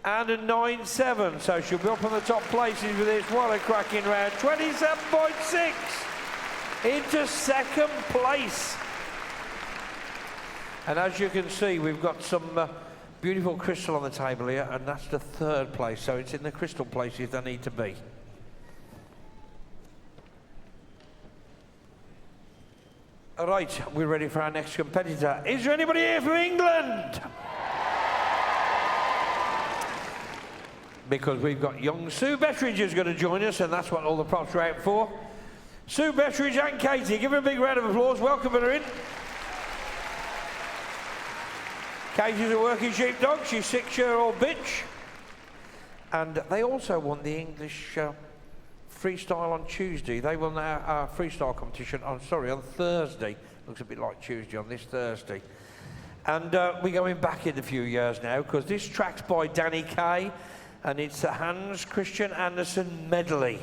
And a 9.7, so she'll be up on the top places with this. What a cracking round. 27.6 into second place. And as you can see, we've got some beautiful crystal on the table here, and that's the third place, so it's in the crystal places they need to be. All right, we're ready for our next competitor. Is there anybody here from England? Because we've got young Sue Bettridge who's going to join us, and that's what all the props are out for. Sue Bettridge and Katie, give her a big round of applause, welcoming her in. Katie's a working sheepdog, she's 6-year-old bitch. And they also won the English freestyle on Tuesday. They won our freestyle competition on Thursday. Looks a bit like Tuesday, on this Thursday. And we're going back in a few years now, because this track's by Danny Kaye, and it's a Hans Christian Andersen medley.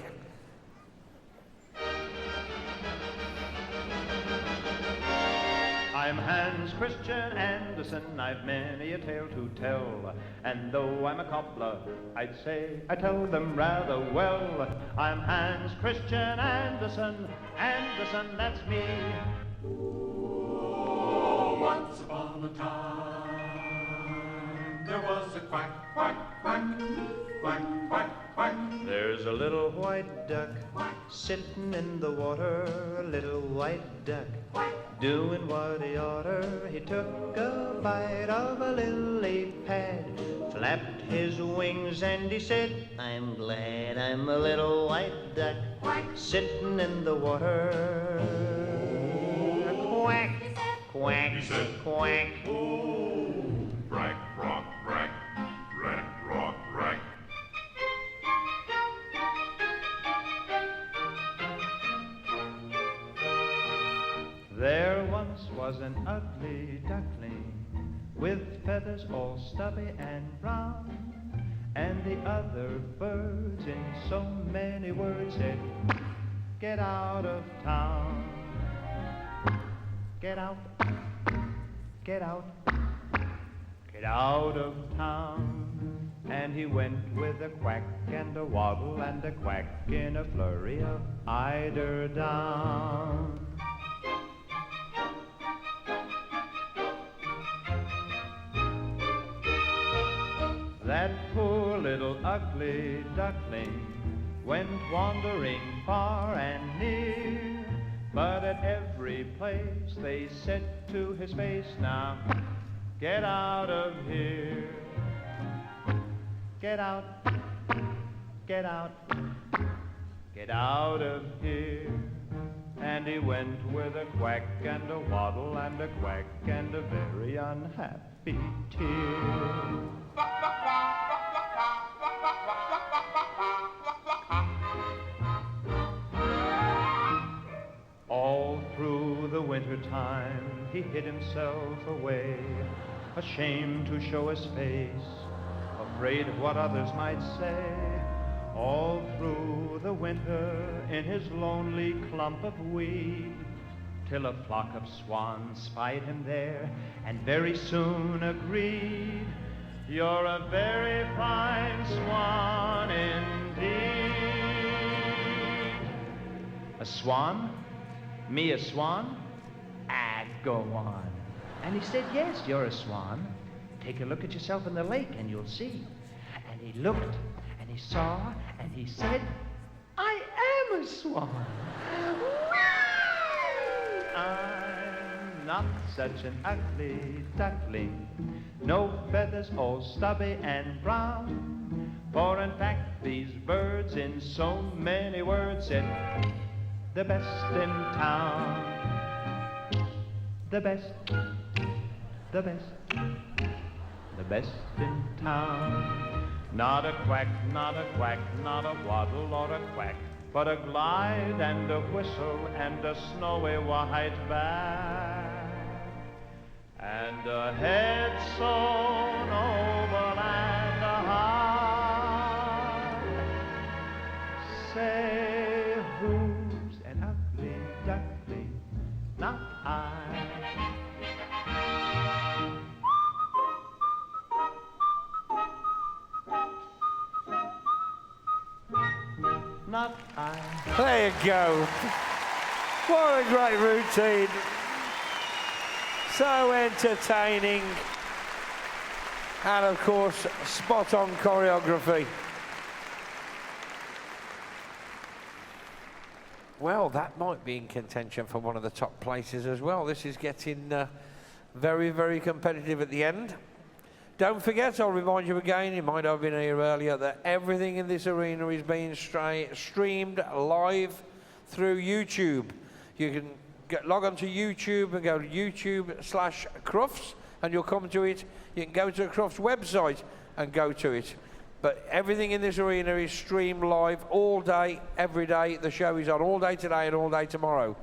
I'm Hans Christian Andersen, I've many a tale to tell. And though I'm a cobbler, I'd say I tell them rather well. I'm Hans Christian Andersen, Andersen, that's me.
Oh, once upon a time, there was a quack, quack, quack, quack, quack, quack.
There's a little white duck sitting in the water, a little white duck doing what he oughter. He took a bite of a lily pad, flapped his wings and he said, I'm glad I'm a little white duck, sitting in the water. Quack, quack,
He said,
quack.
oh, brack, rock, brack, rack, rock, rack.
There once was an ugly duckling with feathers all stubby and brown, and the other birds in so many words said, get out of town. Get out, get out, get out of town. And he went with a quack and a waddle and a quack in a flurry of eider down. That poor little ugly duckling went wandering far and near, but at every place they said to his face, now get out of here. Get out, get out, get out of here. And he went with a quack and a waddle and a quack and a very unhappy tear. All through the winter time he hid himself away, ashamed to show his face, afraid of what others might say. All through the winter in his lonely clump of weed, till a flock of swans spied him there and very soon agreed, you're a very fine swan indeed. A swan? Me a swan? Ah, go on. And he said, yes, you're a swan. Take a look at yourself in the lake and you'll see. And he looked and he saw and he said, I am a swan. I'm not such an ugly duckling, no feathers all stubby and brown. For in fact these birds in so many words said, the best in town. The best, the best, the best in town. Not a quack, not a quack, not a waddle or a quack, but a glide and a whistle and a snowy white back, and a head sewn over and a heart. Say, who's an ugly duckling? Not I. Not I.
There you go. What a great routine. So entertaining. And of course, spot on choreography. Well, that might be in contention for one of the top places as well. This is getting very, very competitive at the end. Don't forget, I'll remind you again, you might have been here earlier, that everything in this arena is being streamed live through YouTube. You can log on to YouTube and go to YouTube/Crufts and you'll come to it. You can go to the Crufts website and go to it. But everything in this arena is streamed live all day, every day. The show is on all day today and all day tomorrow.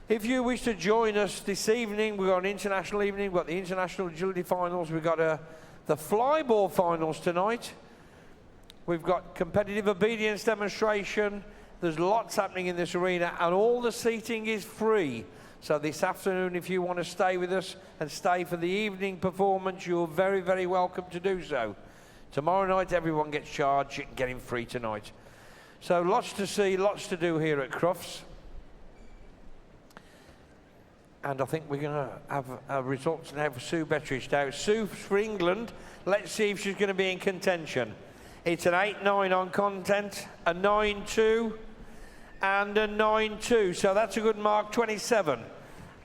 If you wish to join us this evening, we've got an international evening, we've got the international agility finals, we've got the flyball finals tonight. We've got competitive obedience demonstration. There's lots happening in this arena and all the seating is free. So this afternoon, if you want to stay with us and stay for the evening performance, you're very, very welcome to do so. Tomorrow night, everyone gets charged. You can get in free tonight. So lots to see, lots to do here at Crufts. And I think we're going to have results now for Sue Bettridge. Now, Sue for England, let's see if she's going to be in contention. It's an 8-9 on content, a 9-2, and a 9-2. So that's a good mark, 27.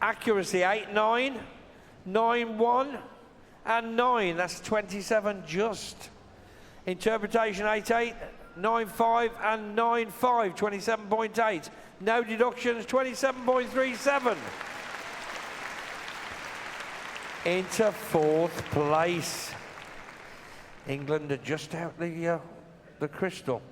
Accuracy 8-9, 9-1, and 9. That's 27 just. Interpretation 8-8, 9-5, and 9-5, 27.8. No deductions, 27.37. Into fourth place. England are just out the crystal.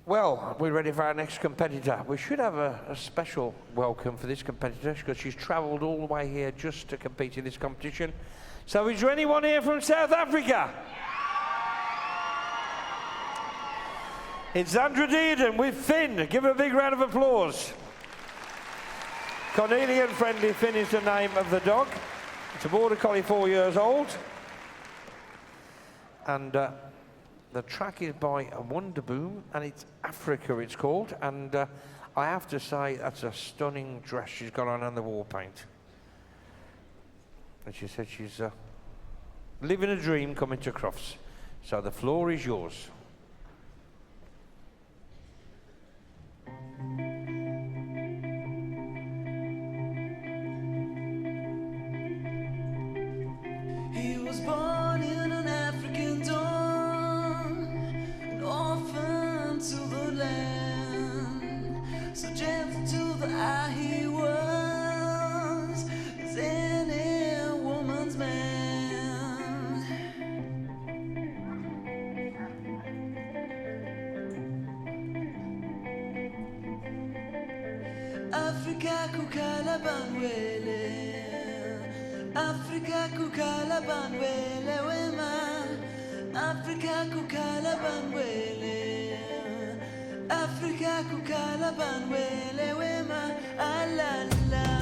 Well, we're ready for our next competitor. We should have a special welcome for this competitor because she's travelled all the way here just to compete in this competition. So is there anyone here from South Africa? It's Zandra Dearden with Finn. Give her a big round of applause. Cornelian Friendly Finn is the name of the dog. It's a Border Collie, 4 years old. And the track is by Wonderboom, and it's Africa, it's called. And I have to say, that's a stunning dress she's got on and the war paint. And she said she's living a dream coming to Crufts. So the floor is yours.
He was born in an African dawn, an orphan to the land, so gentle to the eye he was, as any woman's man. Africa kukala banwele, Africa kukala banwele wema, Africa kukala banwele, Africa kukala banwele wema, alala.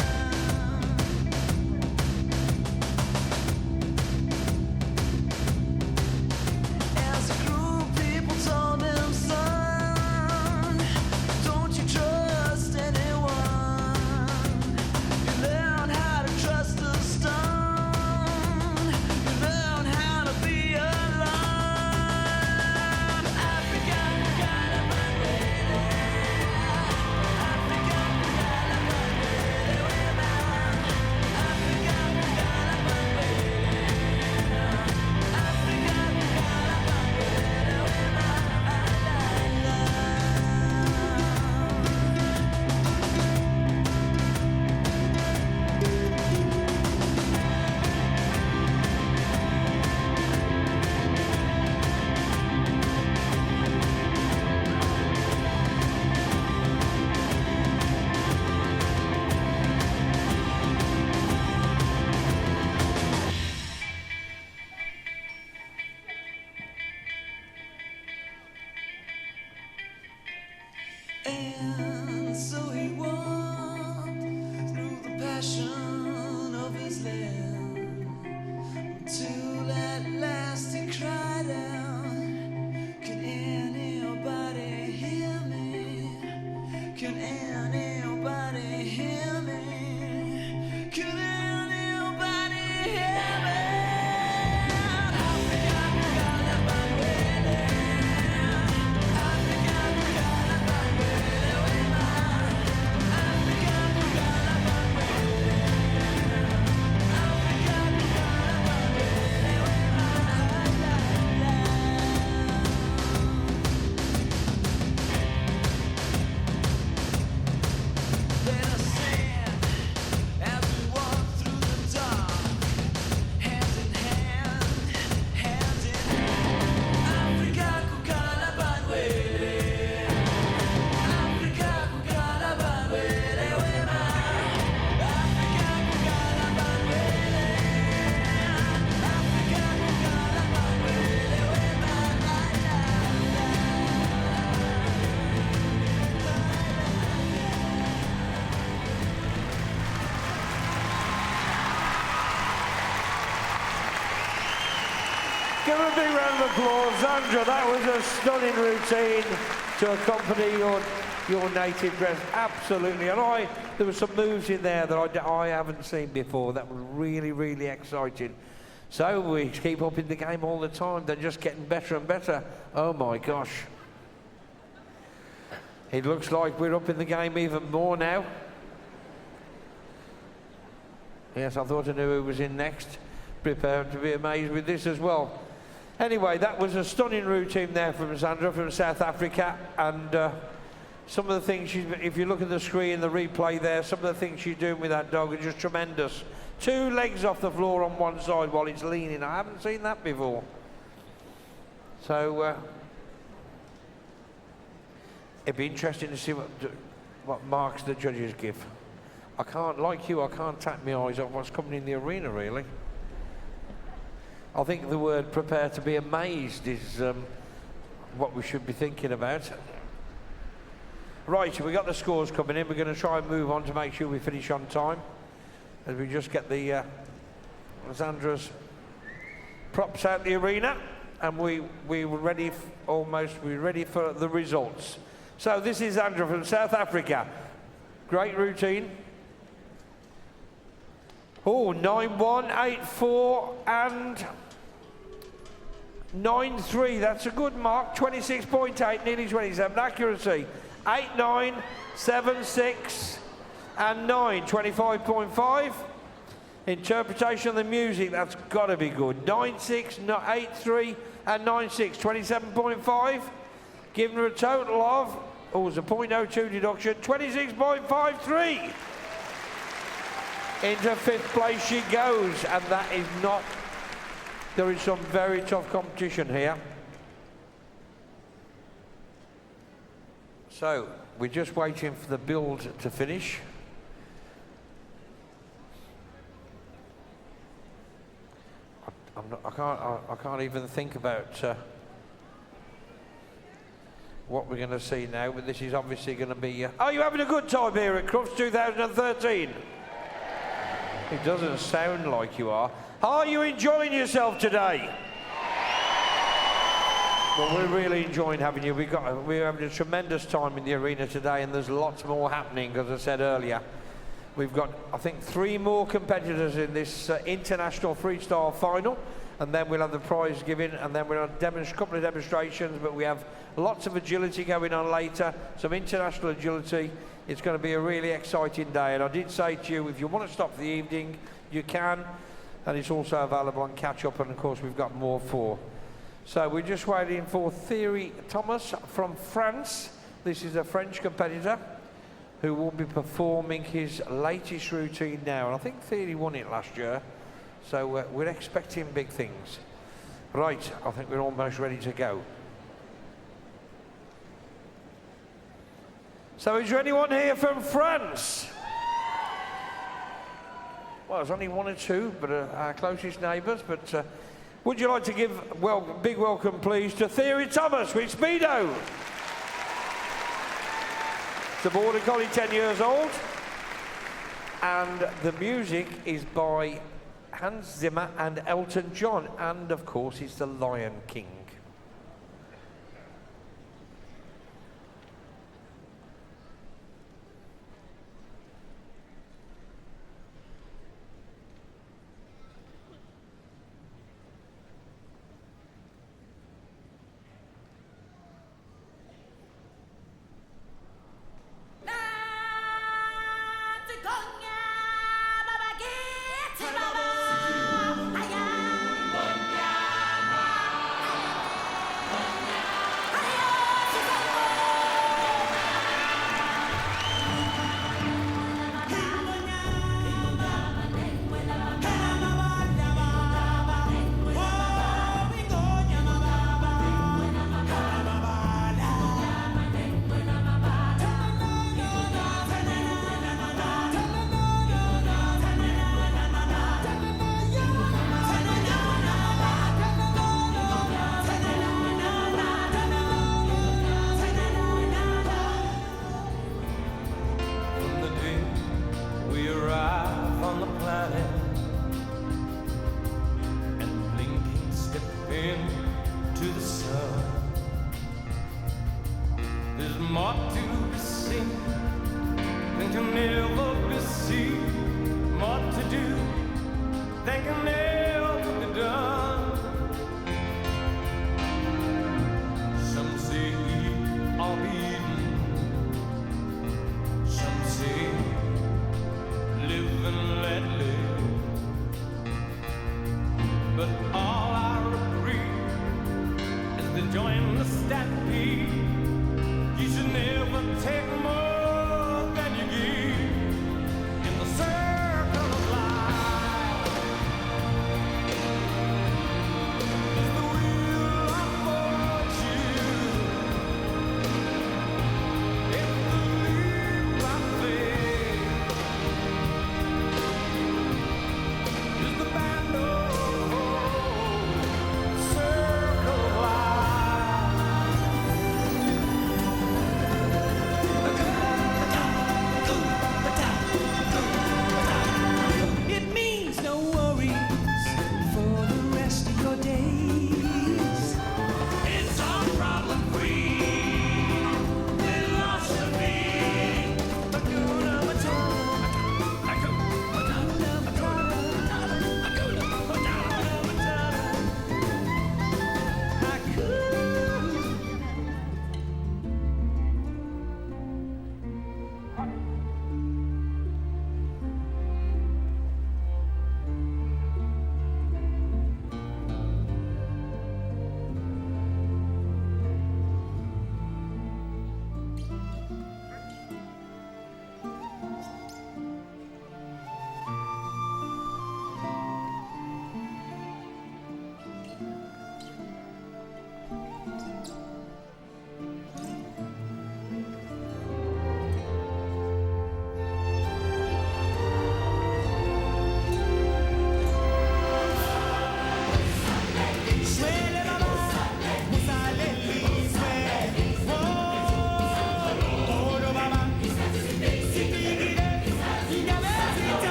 As a group, people told him, son, don't you trust anyone. You learn how to trust the stone. You learn how to be alone. Africa, kukala banwele. Africa, kukala banwele wema. Africa, kukala banwele. Africa, kukala banwele wema. And so he walked through the passion of his land, till at last he cried out, can anybody hear me? Can anybody hear me? Can anybody hear me? Africa, kukala banwele. Africa, kukala banwele wema. Africa, kukala banwele. Africa, kukala banwele wema. Let us sing as we walk through the dark, hand in hand, hand in hand. Africa, kukala banwele. Africa, kukala banwele wema. Africa, kukala banwele. Africa, kukala banwele wema.
Give her a big round of applause, Zandra. That was a stunning routine to accompany your native dress. Absolutely. And there were some moves in there that I haven't seen before. That was really, really exciting. So we keep up in the game all the time. They're just getting better and better. Oh my gosh. It looks like we're up in the game even more now. Yes, I thought I knew who was in next. Prepared to be amazed with this as well. Anyway, that was a stunning routine there from Sandra from South Africa. And some of the things, if you look at the screen, the replay there, some of the things she's doing with that dog are just tremendous. 2 legs off the floor on one side while it's leaning. I haven't seen that before. So it'd be interesting to see what marks the judges give. I can't, like you, I can't tap my eyes off what's coming in the arena, really. I think the word prepare to be amazed is what we should be thinking about. Right, we got the scores coming in. We're going to try and move on to make sure we finish on time. As we just get the Sandra's props out the arena, and we were ready, we're ready for the results. So this is Sandra from South Africa. Great routine. Oh, 9-1, 8-4, and 9-3. That's a good mark. 26.8, nearly 27. Accuracy. 8-9, 7-6. And 9, 25.5. Interpretation of the music, that's got to be good. 9-6, 8-3, and 9-6, 27.5. Giving her a total of, oh, it was a 0.02 deduction, 26.53. Into 5th place she goes, and that is not, there is some very tough competition here. So, we're just waiting for the build to finish. I can't even think about what we're going to see now, but this is obviously going to be... Are you having a good time here at Crufts 2013? It doesn't sound like you are. Are you enjoying yourself today? Well, we're really enjoying having you. We're having a tremendous time in the arena today, and there's lots more happening, as I said earlier. We've got, I think, 3 more competitors in this international freestyle final, and then we'll have the prize giving, and then we'll have a couple of demonstrations, but we have lots of agility going on later, some international agility. It's going to be a really exciting day, and I did say to you, if you want to stop for the evening, you can, and it's also available on Catch Up, and of course we've got more for. So we're just waiting for Thierry Thomas from France. This is a French competitor who will be performing his latest routine now. And I think Thierry won it last year, so we're expecting big things. Right, I think we're almost ready to go. So is there anyone here from France? Well, there's only 1 or 2, but our closest neighbours. But would you like to give big welcome, please, to Thierry Thomas with Speedo? The Border Collie, 10 years old, and the music is by Hans Zimmer and Elton John, and of course it's the Lion King.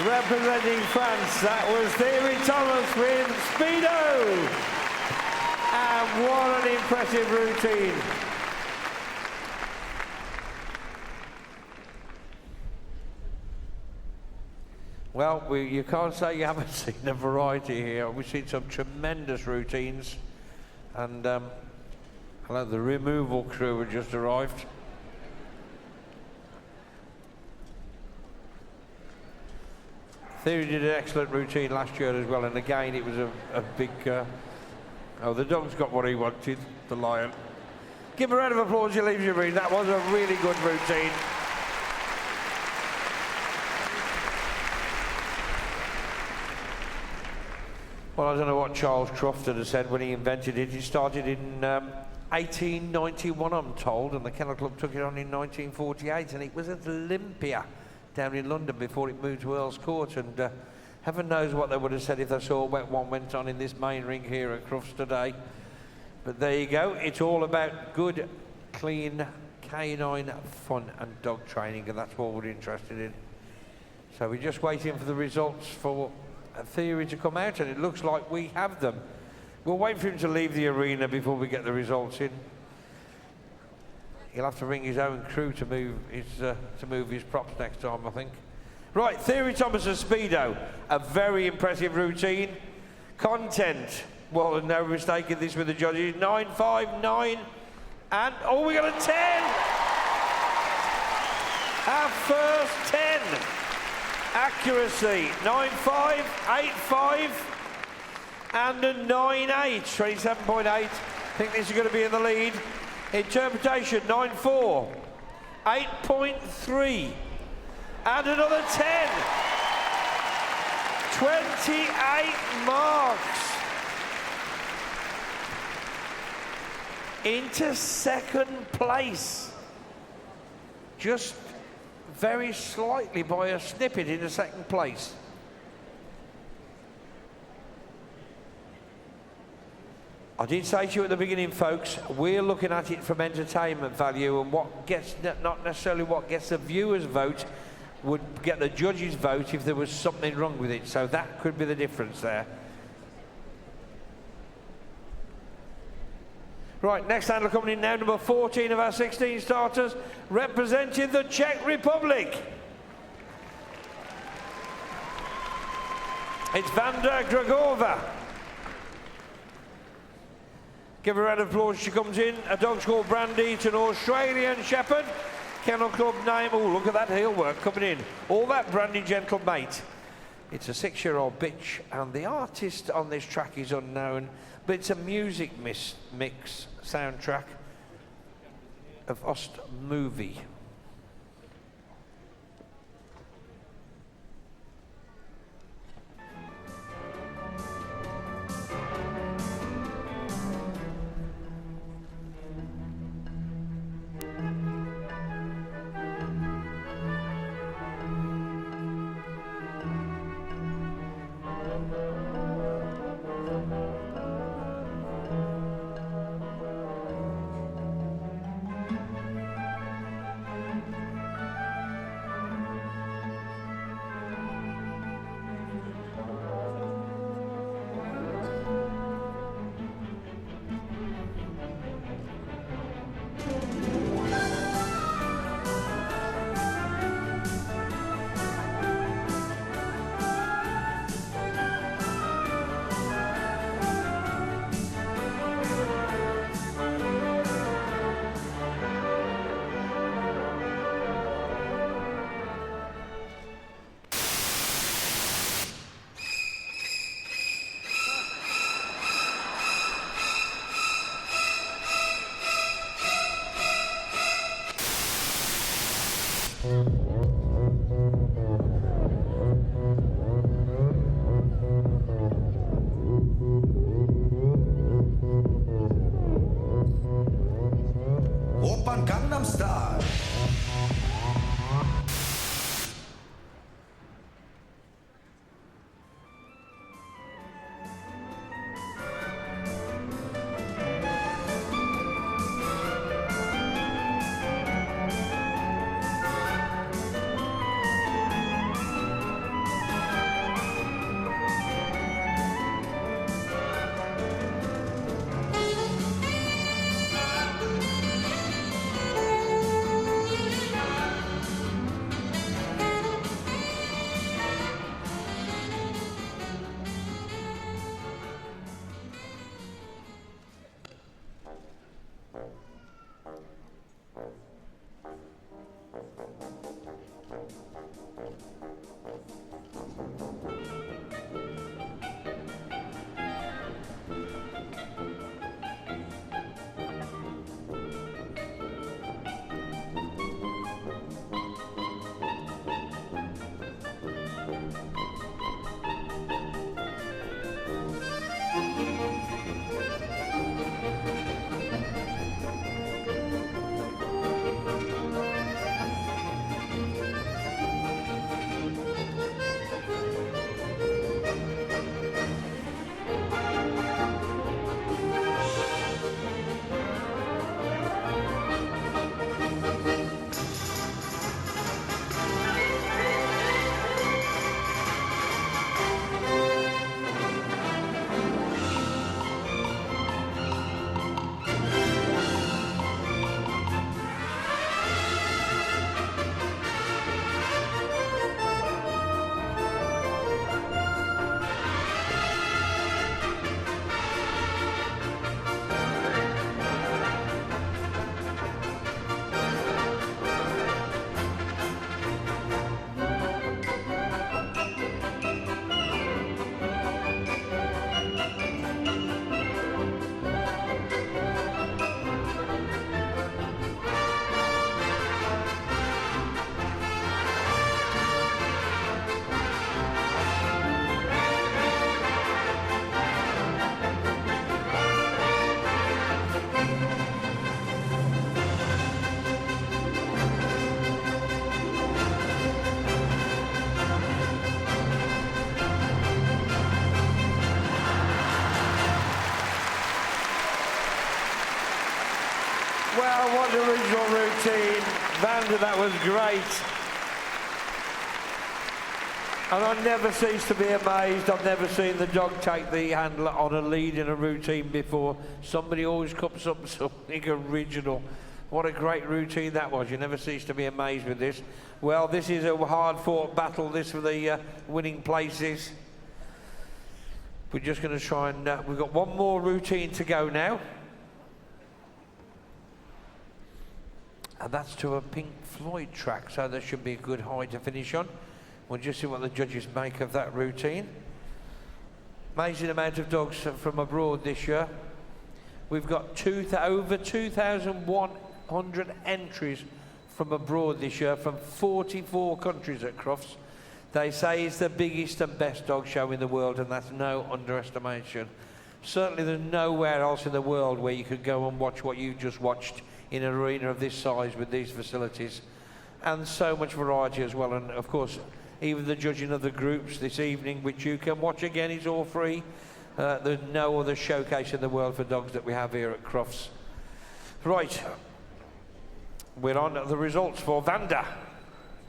Representing France, that was Thierry Thomas with Speedo. And what an impressive routine. Well, you can't say you haven't seen a variety here. We've seen some tremendous routines. And hello, the removal crew have just arrived. Thierry did an excellent routine last year as well, and again it was a big... oh, the dog's got what he wanted, the lion. Give a round of applause, you leave your read. That was a really good routine. Well, I don't know what Charles Crufts had said when he invented it. He started in 1891, I'm told, and the Kennel Club took it on in 1948, and it was at Olympia down in London before it moved to Earl's Court, and heaven knows what they would have said if they saw what went on in this main ring here at Crufts today. But there you go. It's all about good, clean, canine fun and dog training, and that's what we're interested in. So we're just waiting for the results for Thierry to come out, and it looks like we have them. We'll wait for him to leave the arena before we get the results in. He'll have to bring his own crew to move his props next time, I think. Right, Thierry Thomas and Speedo, a very impressive routine. Content, well, there's no mistake in this with the judges. 9, 5, 9, and oh, we got a 10. Our first 10. Accuracy, 9.5, 8.5, and a 9.8, 27.8. I think this is going to be in the lead. Interpretation, 9.4, 8.3, and another 10. 28 marks. Into second place. Just very slightly by a snippet into second place. I did say to you at the beginning, folks, we're looking at it from entertainment value, and what gets, not necessarily what gets the viewers' vote, would get the judges' vote if there was something wrong with it. So that could be the difference there. Right, next handler coming in now, number 14 of our 16 starters, representing the Czech Republic. It's Vanda Gragova. Give her a round of applause. She comes in. A dog's called Brandy. It's an Australian Shepherd. Kennel Club name. Oh, look at that Heelwork coming in. All that Brandy gentle mate. It's a 6-year-old bitch, and the artist on this track is unknown, but it's a music mix soundtrack of Ost movie. Oh, what an original routine. Vanda, that was great. And I never cease to be amazed. I've never seen the dog take the handler on a lead in a routine before. Somebody always comes up with something original. What a great routine that was. You never cease to be amazed with this. Well, this is a hard-fought battle, this for the winning places. We're just going to try and... we've got one more routine to go now. And that's to a Pink Floyd track, so there should be a good high to finish on. We'll just see what the judges make of that routine. Amazing amount of dogs from abroad this year. We've got over 2,100 entries from abroad this year from 44 countries at Crufts. They say it's the biggest and best dog show in the world, and that's no underestimation. Certainly there's nowhere else in the world where you could go and watch what you just watched in an arena of this size with these facilities. And so much variety as well, and of course even the judging of the groups this evening, which you can watch again, is all free. There's no other showcase in the world for dogs that we have here at Crufts. Right, we're on the results for Vanda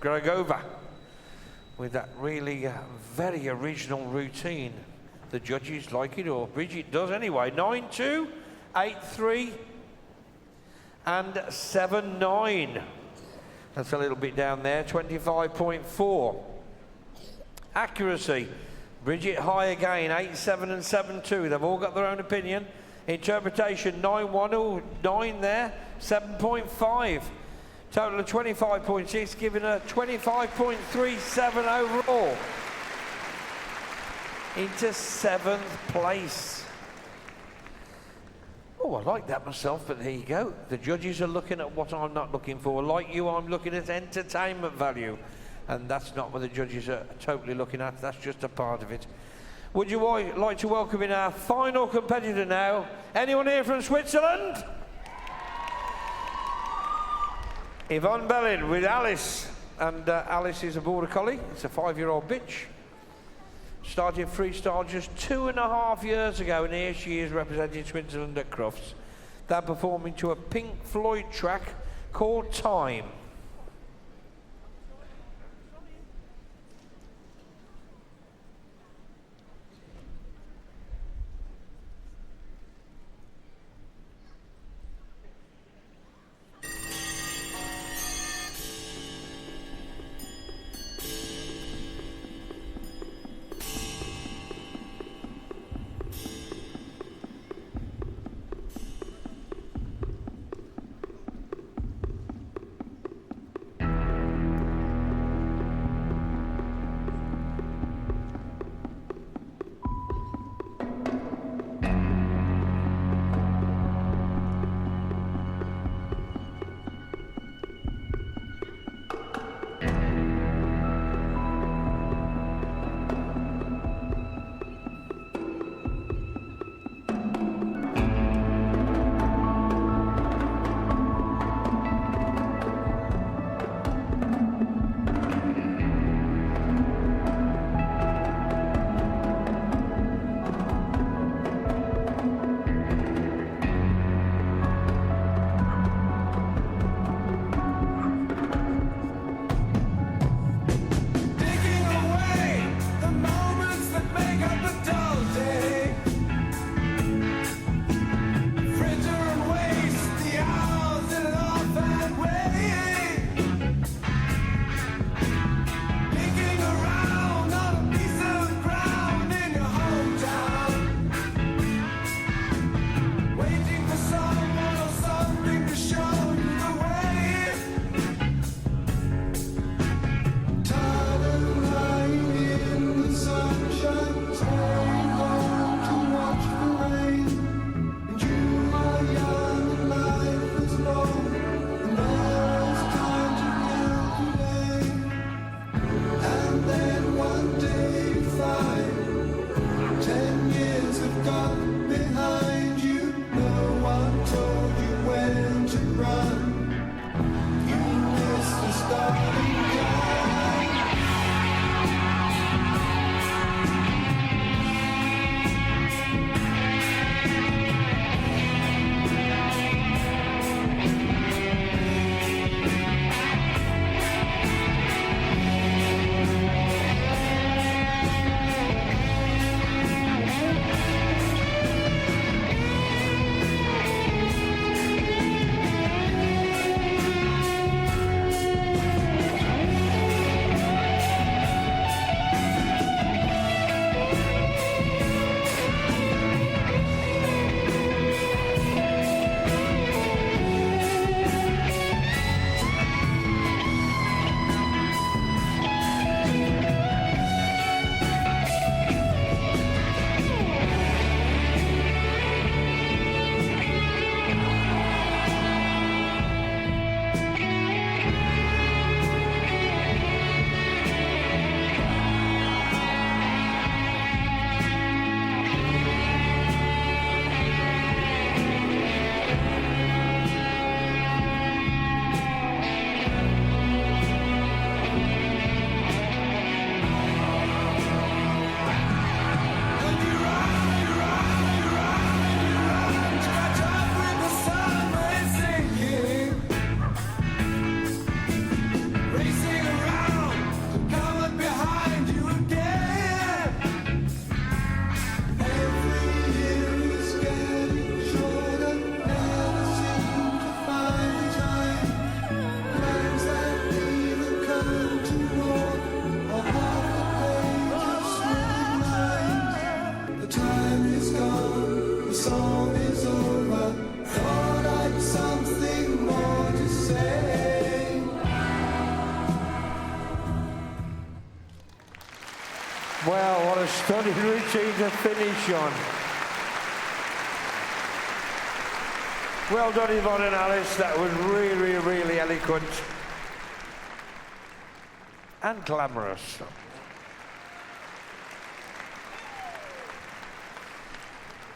Gregova with that really very original routine. The judges like it, or Bridget does anyway. 9-2, 8-3 and 7-9. That's a little bit down there, 25.4. Accuracy, Bridget high again, 8-7 and 7-2. They've all got their own opinion. Interpretation, 9-1, oh, 9 there, 7.5. Total of 25.6, giving a 25.37 overall. Into 7th place. Oh, I like that myself, but there you go. The judges are looking at what I'm not looking for. Like you, I'm looking at entertainment value. And that's not what the judges are totally looking at. That's just a part of it. Would you like to welcome in our final competitor now? Anyone here from Switzerland? Yvonne Bellin with Alice. And Alice is a border collie. It's a 5-year-old bitch. Started freestyle just 2.5 years ago, and here she is representing Switzerland at Crufts. They're performing to a Pink Floyd track called Time. Oh, what a stunning routine to finish on. Well done, Yvonne and Alice. That was really, really eloquent and glamorous.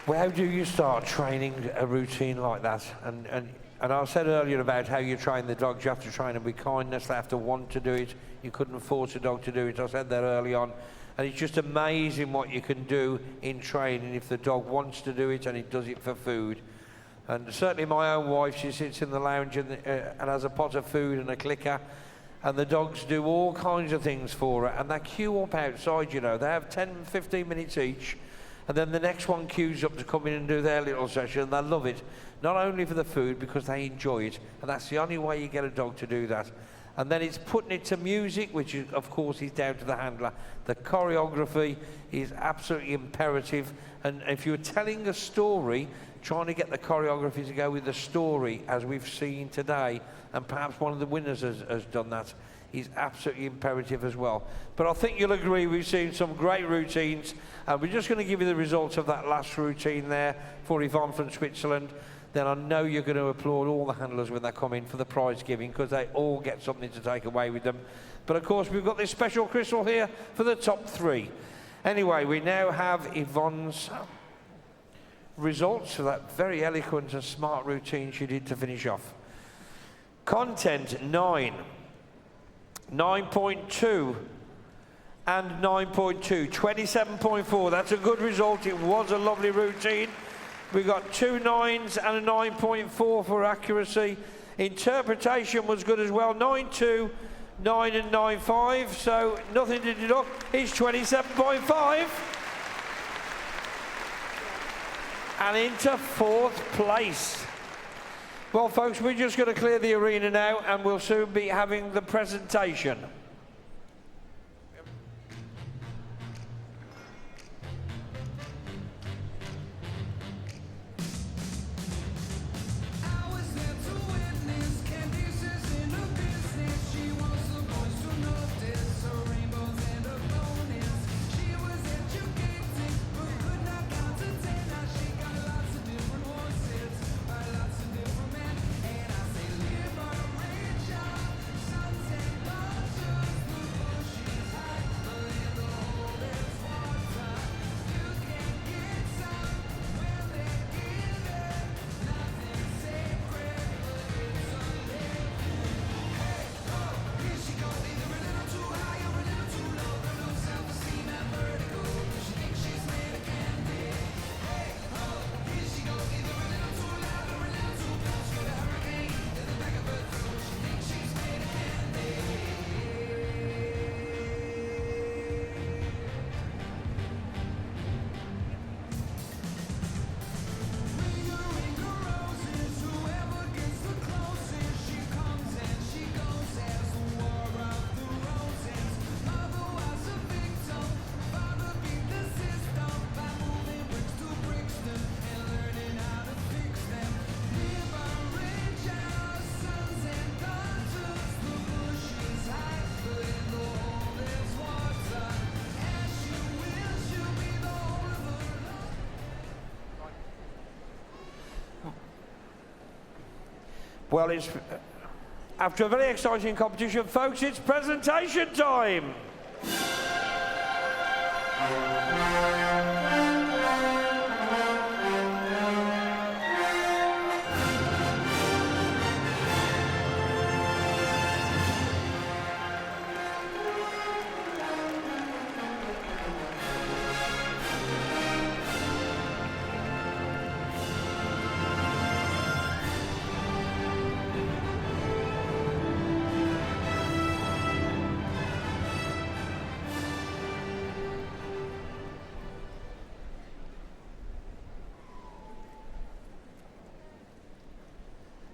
Well, how do you start training a routine like that? And I said earlier about how you train the dogs. You have to train them with kindness. They have to want to do it. You couldn't force a dog to do it. I said that early on. And it's just amazing what you can do in training if the dog wants to do it and it does it for food. And certainly my own wife, she sits in the lounge and has a pot of food and a clicker. And the dogs do all kinds of things for her. And they queue up outside, you know. They have 10, 15 minutes each. And then the next one queues up to come in and do their little session, and they love it. Not only for the food, because they enjoy it, and that's the only way you get a dog to do that. And then it's putting it to music, which is, of course, is down to the handler. The choreography is absolutely imperative, and if you're telling a story, trying to get the choreography to go with the story, as we've seen today, and perhaps one of the winners has done that, is absolutely imperative as well. But I think you'll agree we've seen some great routines. We're just going to give you the results of that last routine there for Yvonne from Switzerland. Then I know you're going to applaud all the handlers when they come in for the prize giving, because they all get something to take away with them. But of course we've got this special crystal here for the top 3. Anyway, we now have Yvonne's results for that very eloquent and smart routine she did to finish off. Content 9. 9.2 and 9.2, 27.4. That's a good result. It was a lovely routine. We got 2 9s and a 9.4 for accuracy. Interpretation was good as well. 9.2, 9 and 9.5. So nothing to deduct. It's 27.5. And into 4th place. Well, folks, we're just going to clear the arena now, and we'll soon be having the presentation. Well, it's after a very exciting competition, folks, it's presentation time.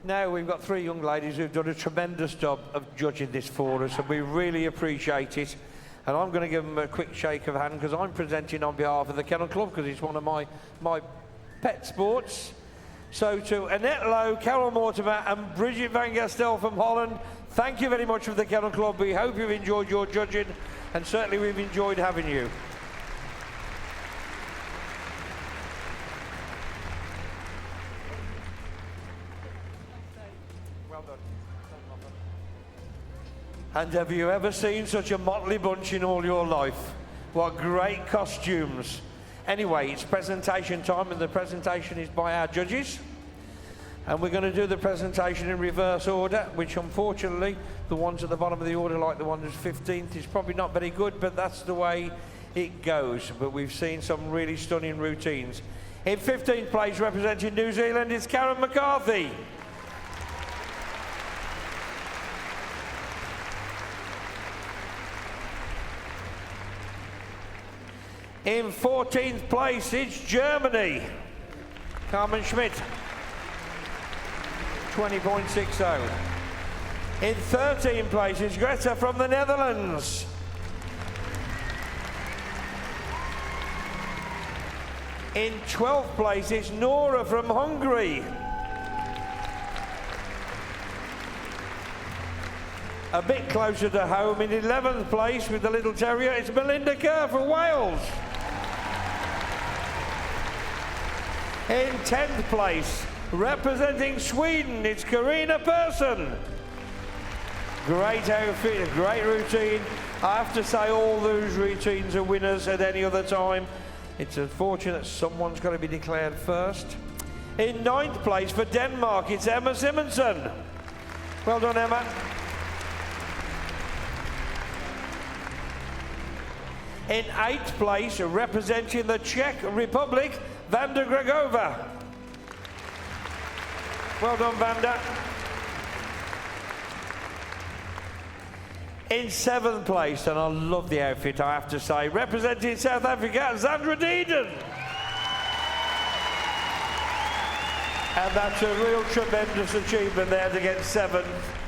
Now we've got 3 young ladies who've done a tremendous job of judging this for us, and we really appreciate it. And I'm going to give them a quick shake of hand because I'm presenting on behalf of the Kennel Club, because it's one of my pet sports. So to Annette Lowe, Carol Mortimer and Bridget Van Gastel from Holland, thank you very much for the Kennel Club. We hope you've enjoyed your judging, and certainly we've enjoyed having you. And have you ever seen such a motley bunch in all your life? What great costumes. Anyway, it's presentation time, and the presentation is by our judges. And we're going to do the presentation in reverse order, which unfortunately, the ones at the bottom of the order, like the one that's 15th, is probably not very good, but that's the way it goes. But we've seen some really stunning routines. In 15th place, representing New Zealand, is Karen McCarthy. In 14th place, it's Germany. Carmen Schmidt, 20.60. In 13th place is Greta from the Netherlands. In 12th place is Nora from Hungary. A bit closer to home, in 11th place with the little terrier, it's Melinda Kerr from Wales. In 10th place, representing Sweden, it's Karina Persson. Great outfit, great routine. I have to say all those routines are winners at any other time. It's unfortunate someone's got to be declared first. In 9th place for Denmark, it's Emma Simonsen. Well done, Emma. In 8th place, representing the Czech Republic, Vanda Gregova. Well done, Vanda. In 7th place, and I love the outfit, I have to say, representing South Africa, Zandra Deeden. And that's a real tremendous achievement there to get 7th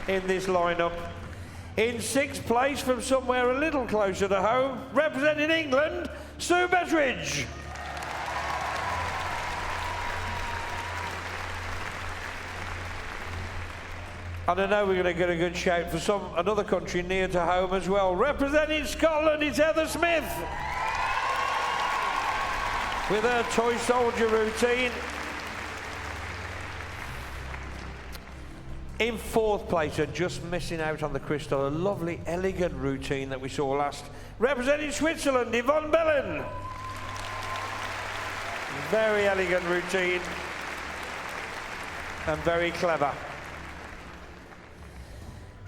in this lineup. In 6th place, from somewhere a little closer to home, representing England, Sue Bettridge. And I know we're going to get a good shout for another country near to home as well. Representing Scotland, it's Heather Smith. With her toy soldier routine. In 4th place, and just missing out on the crystal, a lovely, elegant routine that we saw last. Representing Switzerland, Yvonne Bellin. Very elegant routine. And very clever.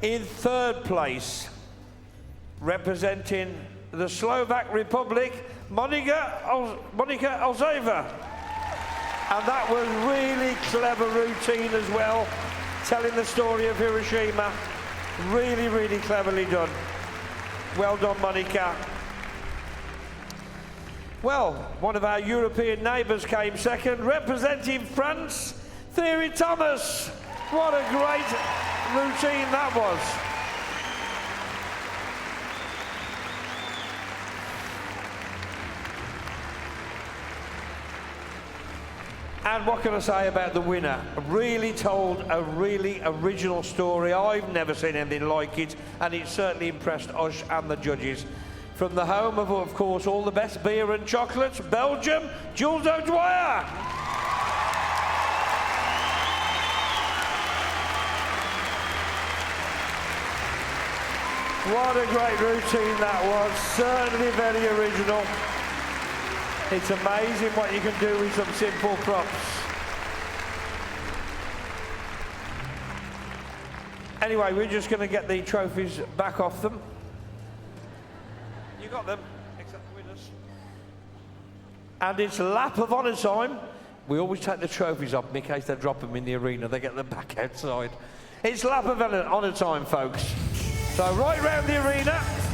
In 3rd place, representing the Slovak Republic, Monika Olzeva. And that was really clever routine as well, telling the story of Hiroshima. Really, really cleverly done. Well done, Monika. Well, one of our European neighbours came second, representing France, Thierry Thomas. What a great routine that was. And what can I say about the winner? Really told a really original story. I've never seen anything like it, and it certainly impressed us and the judges. From the home of course, all the best beer and chocolates, Belgium, Jules O'Dwyer. What a great routine that was, certainly very original. It's amazing what you can do with some simple props. Anyway, we're just going to get the trophies back off them. You got them, except the winners. And it's lap of honour time. We always take the trophies off in case they drop them in the arena, they get them back outside. It's lap of honour time, folks. So right round the arena.